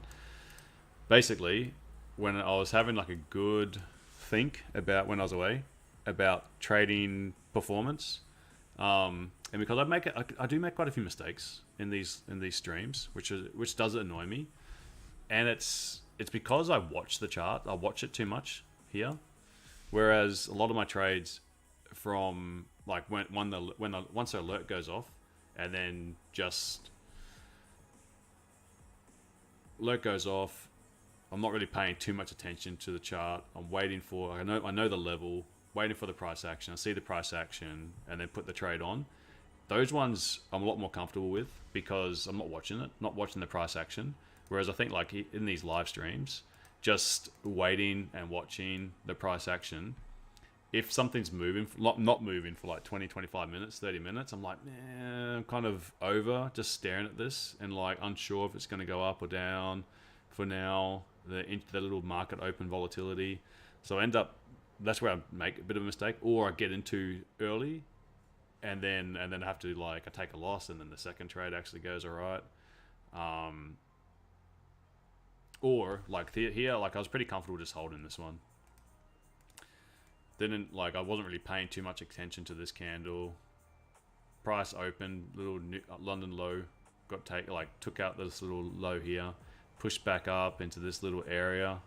basically, when I was having a good think about when I was away about trading performance, and because I do make quite a few mistakes in these streams, which does annoy me, and it's because I watch the chart. I watch it too much here, whereas a lot of my trades from like once the alert goes off, and then just alert goes off. I'm not really paying too much attention to the chart. I'm waiting for, I know the level, waiting for the price action. I see the price action and then put the trade on. Those ones I'm a lot more comfortable with because I'm not watching it, not watching the price action. Whereas I think like in these live streams, just waiting and watching the price action, if something's moving, not moving for like 20, 25 minutes, 30 minutes, I'm like, I'm kind of over just staring at this and like unsure if it's going to go up or down for now. The little market open volatility. So I end up, that's where I make a bit of a mistake, or I get into early and then I have to like, I take a loss and then the second trade actually goes all right. Or like here, like I was pretty comfortable just holding this one. Didn't like, I wasn't really paying too much attention to this candle. Price open, little London low, took out this little low here, pushed back up into this little area.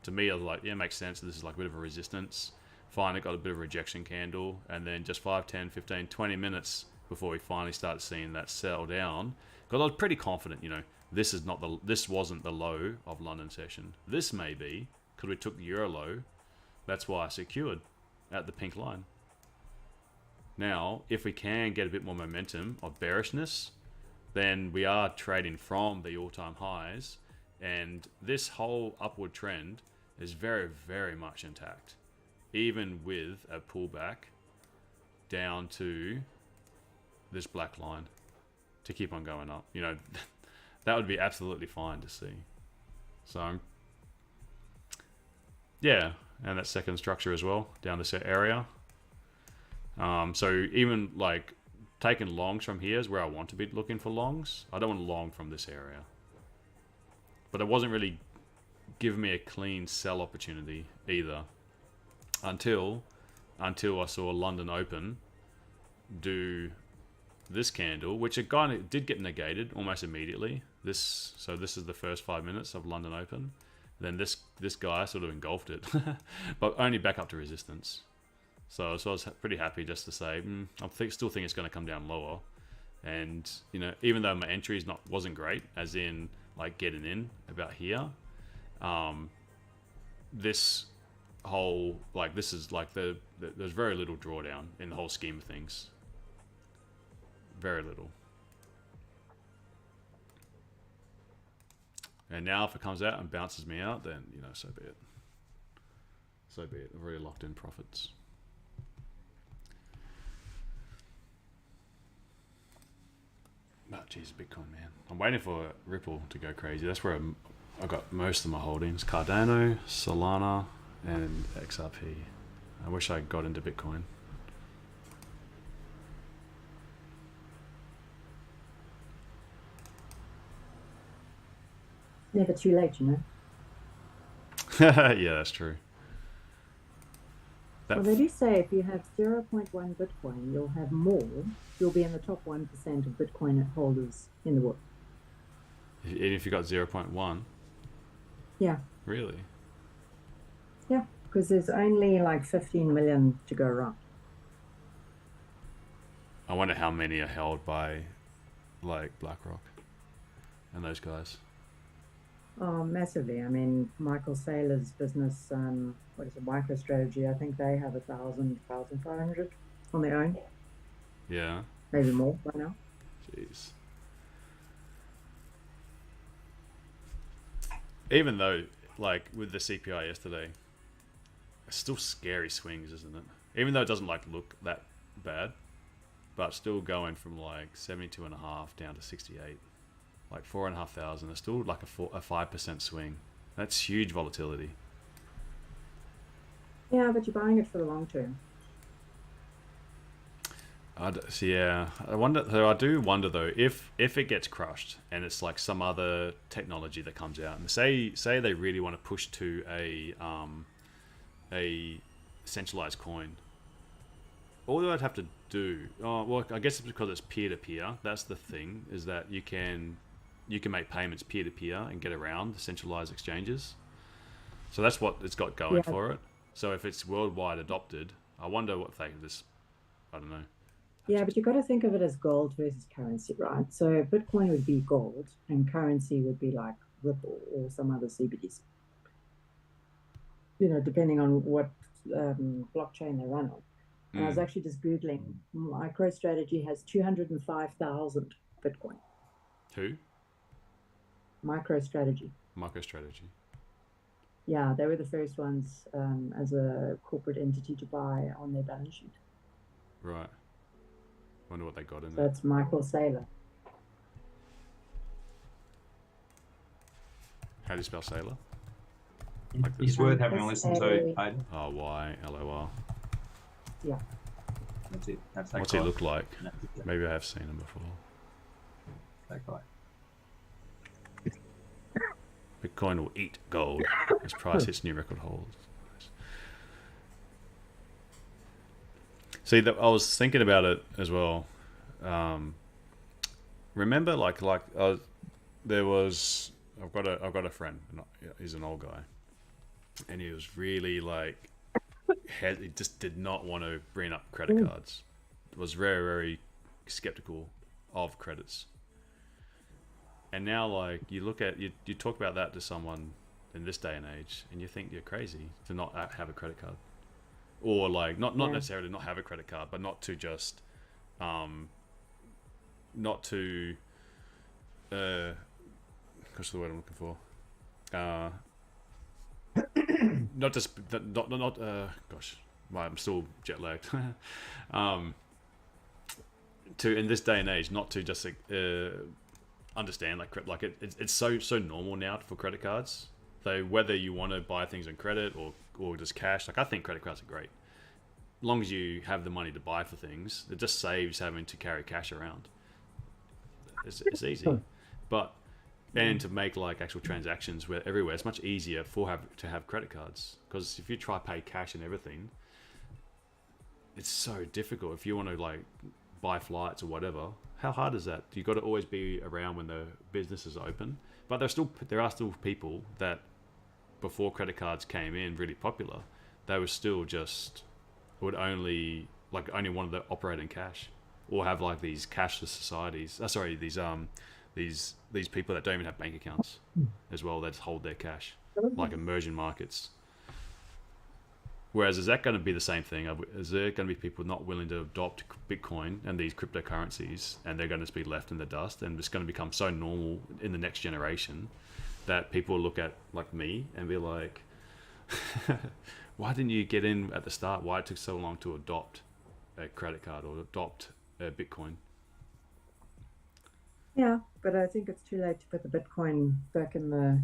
To me, I was like, yeah, it makes sense. This is like a bit of a resistance. Finally got a bit of a rejection candle, and then just 5, 10, 15, 20 minutes before we finally started seeing that sell down. Because I was pretty confident, you know, this wasn't the low of London session. This may be, because we took the euro low. That's why I secured at the pink line. Now, if we can get a bit more momentum of bearishness, then we are trading from the all-time highs, and this whole upward trend is very, very much intact, even with a pullback down to this black line to keep on going up. You know, that would be absolutely fine to see. So, yeah, and that second structure as well down this area. So even like taking longs from here is where I want to be looking for longs. I don't want to long from this area, but it wasn't really giving me a clean sell opportunity either until I saw London open do this candle, which it kind of did get negated almost immediately. So this is the first 5 minutes of London open. Then this guy sort of engulfed it, but only back up to resistance. So I was pretty happy just to say, still think it's going to come down lower. And you know, even though my entry wasn't great, as in like getting in about here, this whole this is like there's very little drawdown in the whole scheme of things. Very little. And now if it comes out and bounces me out, then, you know, so be it. So be it. I've already locked in profits. But geez, Bitcoin, man. I'm waiting for Ripple to go crazy. That's where I got most of my holdings. Cardano, Solana, and XRP. I wish I got into Bitcoin. Never too late, you know. Yeah, that's true. Well, they do say if you have 0.1 Bitcoin, you'll have more. You'll be in the top 1% of Bitcoin holders in the world. If you got 0.1? Yeah. Really? Yeah, because there's only like 15 million to go around. I wonder how many are held by like BlackRock and those guys. Oh, massively. I mean, Michael Saylor's business, what is it, MicroStrategy, I think they have 1,000, 1,500 on their own. Yeah. Maybe more by now. Jeez. Even though, like, with the CPI yesterday, it's still scary swings, isn't it? Even though it doesn't, like, look that bad, but still going from, like, 72.5 down to 68. Like 4,500, it's still like a 5% swing. That's huge volatility. Yeah, but you're buying it for the long term. Yeah, I wonder. So I do wonder though if it gets crushed and it's like some other technology that comes out and say they really want to push to a centralized coin. All I'd have to do, well, I guess it's because it's peer to peer. That's the thing, is that you can make payments peer to peer and get around the centralized exchanges. So that's what it's got going for it. So if it's worldwide adopted, I wonder what they just. I don't know. Yeah, but you've got to think of it as gold versus currency, right? So Bitcoin would be gold and currency would be like Ripple or some other CBDC. You know, depending on what blockchain they run on. And I was actually just Googling, MicroStrategy has 205,000 Bitcoin. Who? MicroStrategy. MicroStrategy. Yeah, they were the first ones as a corporate entity to buy on their balance sheet. Right. Wonder what they got in So there. that's Michael Saylor. How do you spell Sailor? He's worth having a listen to, Hayden. Oh, Y, L-O-R. Yeah. That's it. That's that What's guy. he look like? Maybe I have seen him before. That guy. Bitcoin will eat gold as price hits new record holds. See, I was thinking about it as well. Remember, there was I've got a friend. He's an old guy, and he was really he just did not want to bring up credit cards. Was very, very skeptical of credits. And now, you look at you talk about that to someone in this day and age, and you think you're crazy to not have a credit card, or not necessarily not have a credit card, but not to just not to what's the word I'm looking for? Not just not gosh, I'm still jet lagged. To in this day and age, not to just understand it's so normal now for credit cards. So whether you want to buy things on credit or just cash, I think credit cards are great. As long as you have the money to buy for things, it just saves having to carry cash around. It's easy, but and to make actual transactions everywhere, it's much easier to have credit cards, because if you try pay cash and everything, it's so difficult. If you want to buy flights or whatever, how hard is that? You got to always be around when the business is open. But there are still people that before credit cards came in really popular, they were still just would only wanted to operate in cash, or have these cashless societies. These people that don't even have bank accounts as well, that just hold their cash, like emerging markets. Whereas, is that going to be the same thing? Is there going to be people not willing to adopt Bitcoin and these cryptocurrencies, and they're going to be left in the dust, and it's going to become so normal in the next generation that people look at me and be like, why didn't you get in at the start? Why it took so long to adopt a credit card or adopt a Bitcoin? Yeah, but I think it's too late to put the Bitcoin back in the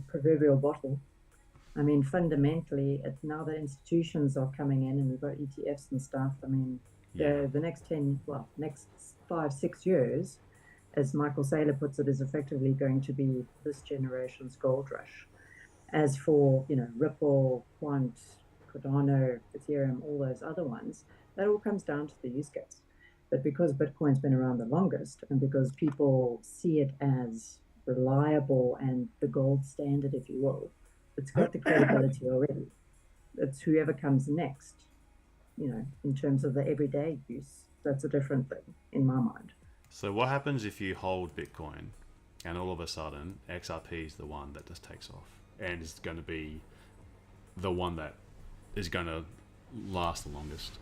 proverbial bottle. I mean, fundamentally, now that institutions are coming in and we've got ETFs and stuff, I mean, the next 5-6 years, as Michael Saylor puts it, is effectively going to be this generation's gold rush. As for, Ripple, Quant, Cardano, Ethereum, all those other ones, that all comes down to the use case. But because Bitcoin's been around the longest, and because people see it as reliable and the gold standard, if you will, it's got the credibility already. It's whoever comes next, in terms of the everyday use. That's a different thing in my mind. So what happens if you hold Bitcoin and all of a sudden XRP is the one that just takes off and is going to be the one that is going to last the longest?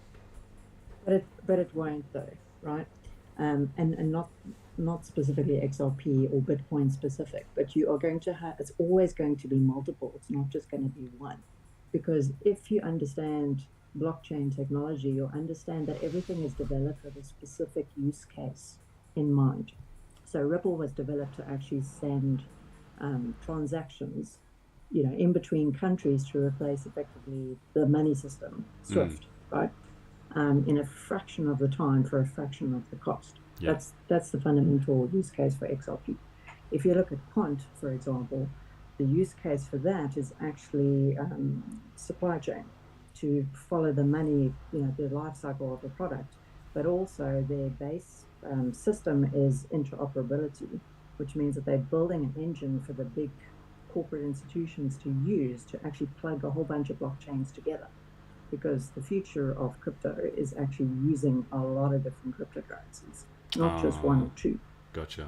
But it won't though, right? And not specifically XRP or Bitcoin specific, but you are going to have, it's always going to be multiple. It's not just going to be one. Because if you understand blockchain technology, you'll understand that everything is developed with a specific use case in mind. So Ripple was developed to actually send transactions, in between countries to replace effectively the money system, SWIFT, right? In a fraction of the time for a fraction of the cost. Yeah. That's the fundamental use case for XRP. If you look at Quant, for example, the use case for that is actually supply chain, to follow the money, the life cycle of the product, but also their base system is interoperability, which means that they're building an engine for the big corporate institutions to use to actually plug a whole bunch of blockchains together. because the future of crypto is actually using a lot of different cryptocurrencies, not just one or two. Gotcha.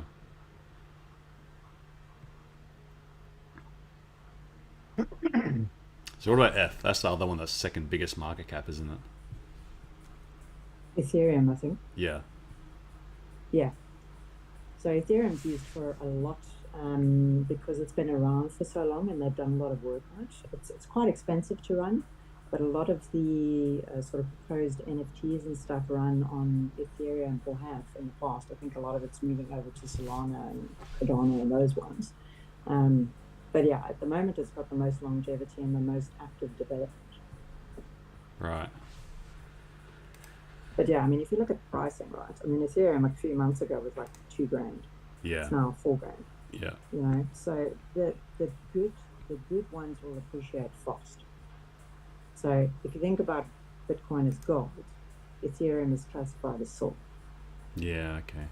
So what about F? That's the other one that's second biggest market cap, isn't it? Ethereum, I think. Yeah. Yeah. So Ethereum's used for a lot because it's been around for so long and they've done a lot of work on it. It's quite expensive to run, but a lot of the sort of proposed NFTs and stuff run on Ethereum or have in the past. I think a lot of it's moving over to Solana and Cardano and those ones. But yeah, at the moment it's got the most longevity and the most active development. Right. But yeah, I mean, if you look at pricing, right? I mean, Ethereum a few months ago was like $2,000. Yeah. It's now $4,000. Yeah. You know, so the good ones will appreciate fast. So if you think about Bitcoin as gold, Ethereum is classified as silver. Yeah. Okay.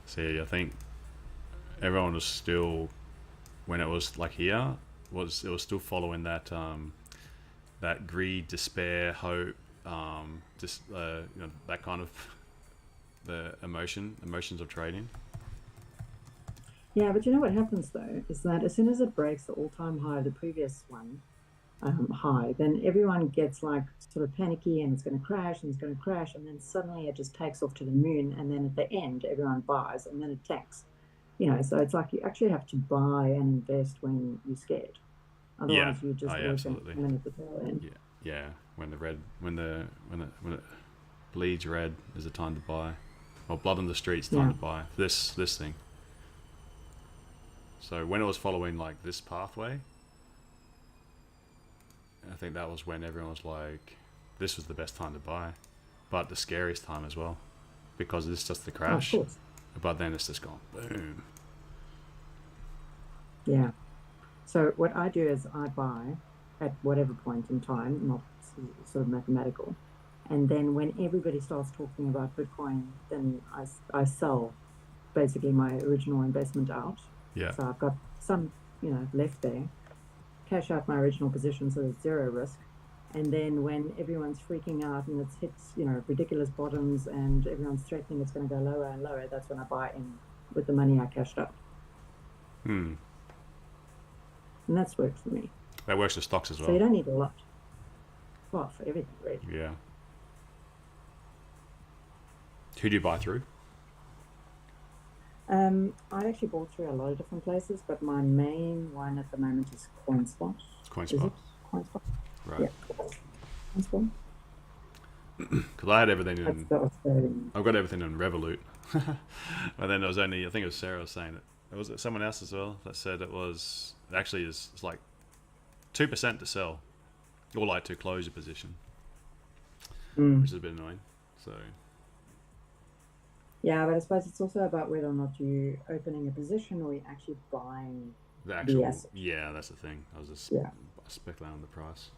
See, I think everyone was still, when it was like here, it was still following that that greed, despair, hope, just you know, that kind of the emotions of trading. Yeah, but you know what happens though is that as soon as it breaks the all-time high of the previous one high, then everyone gets like sort of panicky and it's going to crash and it's going to crash, and then suddenly it just takes off to the moon, and then at the end everyone buys and then it tanks. You know, so it's like you actually have to buy and invest when you're scared. Otherwise, you just absolutely. come in at the tail end. Yeah, yeah. When it bleeds red is the time to buy. Well, blood on the streets time to buy this thing. So when it was following like this pathway, I think that was when everyone was like, this was the best time to buy, but the scariest time as well, because it's just the crash. Of course. But then it's just gone boom. Yeah. So what I do is I buy at whatever point in time, not sort of mathematical, and then when everybody starts talking about Bitcoin, then I sell basically my original investment out. Yeah. So I've got some, you know, left there, cash out my original position, so there's zero risk. And then when everyone's freaking out and it's hits, you know, ridiculous bottoms and everyone's threatening it's going to go lower and lower, that's when I buy in with the money I cashed out. Hmm. And that's worked for me. That works for stocks as well. So you don't need a lot. Well, for everything, really. Yeah. Who do you buy through? I actually bought through a lot of different places, but my main one at the moment is CoinSpot. CoinSpot. Is it CoinSpot? Right. Yeah. CoinSpot. Because I had everything in. Australian. I've got everything in Revolut. But then there was only, I think it was Sarah saying it. Was it someone else as well that said it was actually it's like 2% to sell, or like to close your position, which is a bit annoying. So. Yeah, but I suppose it's also about whether or not you're opening a position or you're actually buying the actual asset. Yeah, that's the thing. I was just speculating on the price.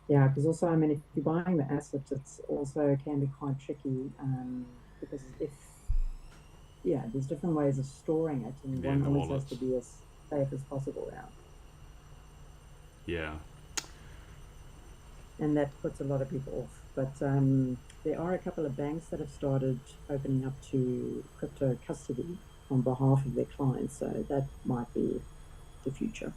Yeah, because also, I mean, if you're buying the asset, it's also can be quite tricky because there's different ways of storing it, and one always has to be as safe as possible now. Yeah. And that puts a lot of people off. But there are a couple of banks that have started opening up to crypto custody on behalf of their clients, so that might be the future.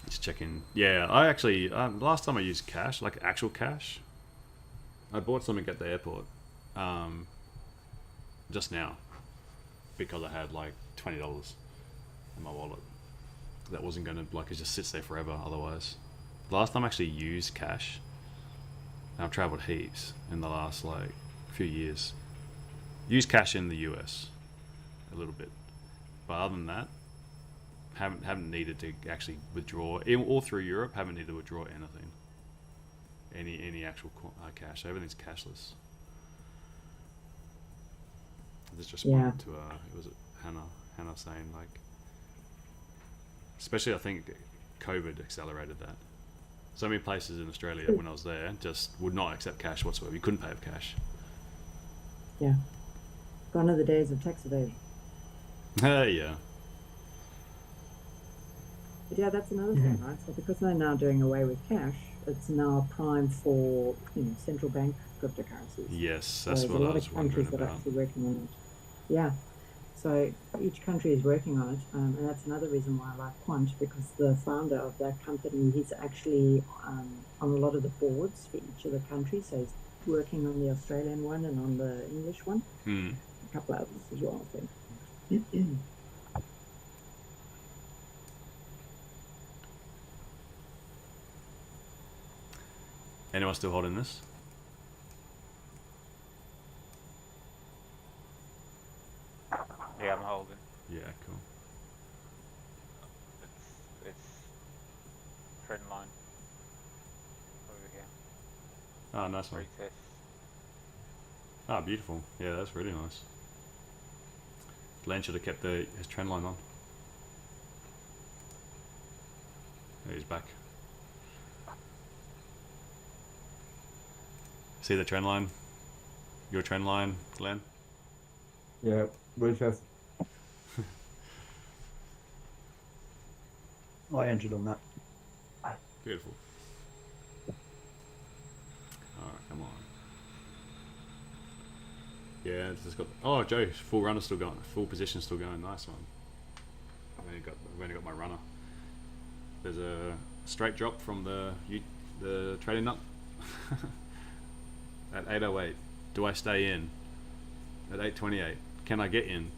Just checking. Yeah, I actually last time I used cash, like actual cash, I bought something at the airport just now because I had like $20 in my wallet. That wasn't going to, like, it just sits there forever otherwise. The last time I actually used cash, and I've traveled heaps in the last like few years, used cash in the US a little bit, but other than that, haven't needed to actually withdraw all through Europe. Haven't needed to withdraw anything, any actual cash. So everything's cashless. I just responded to it was Hannah saying like Especially, I think COVID accelerated that. So many places in Australia when I was there just would not accept cash whatsoever. You couldn't pay with cash. Yeah. Gone are the days of tax evasion. Yeah. But yeah, that's another thing, right? So because they're now doing away with cash, it's now prime for central bank cryptocurrencies. Yes, So that's there's what a I lot was of wondering countries that are about. actually working on it. Yeah. So each country is working on it, and that's another reason why I like Quant, because the founder of that company, he's actually on a lot of the boards for each of the countries. So he's working on the Australian one and on the English one, a couple of others as well, I think. Anyone still holding this? Yeah, I'm holding. Yeah, cool. It's trend line over here. Oh, nice one. Retest. Ah, beautiful. Yeah, that's really nice. Glenn should have kept his trend line on. There, he's back. See the trend line? Your trend line, Glenn? Yeah, retest. I entered on that. Beautiful. Alright, come on. Yeah, it's just got. Oh, Joe, full runner still going. Full position still going. Nice one. I've only got my runner. There's a straight drop from the trading nut at 8:08. Do I stay in? At 8:28, can I get in?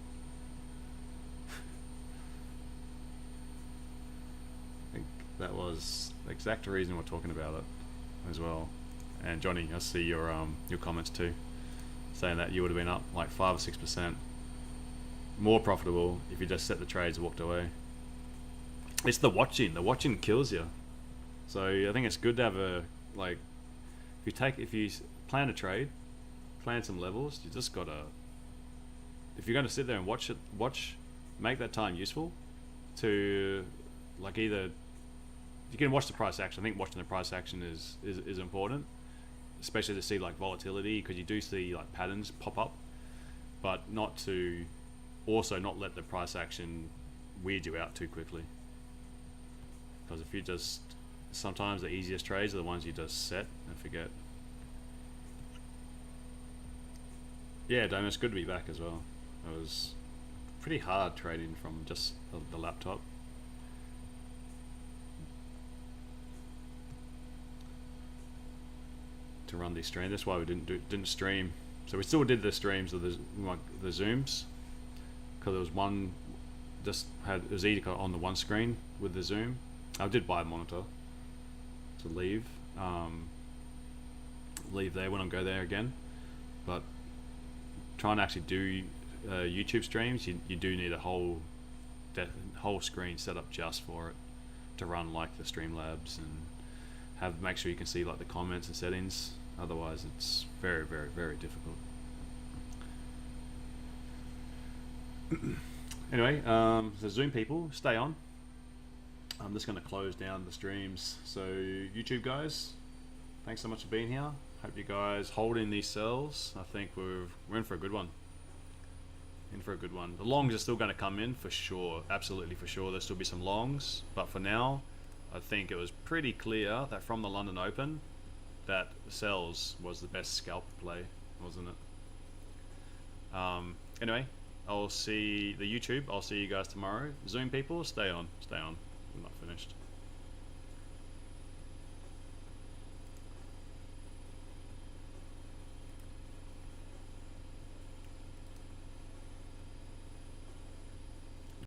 I think that was the exact reason we're talking about it as well. And Johnny, I see your comments too, saying that you would have been up like 5 or 6% more profitable if you just set the trades and walked away. It's the watching. The watching kills you. So I think it's good to have a if you plan a trade, plan some levels. You just gotta. If you're going to sit there and watch, make that time useful to either you can watch the price action. I think watching the price action is important, especially to see volatility, because you do see patterns pop up, but not to also not let the price action weird you out too quickly. Because if you just sometimes the easiest trades are the ones you just set and forget. Yeah, Damon, it's good to be back as well. It was pretty hard trading from just the laptop. To run these streams. That's why we didn't stream. So we still did the streams of the zooms, because there was one it was easy on the one screen with the zoom. I did buy a monitor to leave there when I go there again, but trying to actually do YouTube streams, you do need a whole screen set up just for it to run the Streamlabs and make sure you can see the comments and settings. Otherwise, it's very, very, very difficult. Anyway, so Zoom people, stay on. I'm just going to close down the streams. So YouTube guys, thanks so much for being here. Hope you guys hold in these sells. I think we're in for a good one. The longs are still going to come in for sure. Absolutely for sure. There'll still be some longs. But for now, I think it was pretty clear that from the London Open, that sells was the best scalp play, wasn't it? Anyway, I'll see the YouTube. I'll see you guys tomorrow. Zoom people, stay on. We're not finished.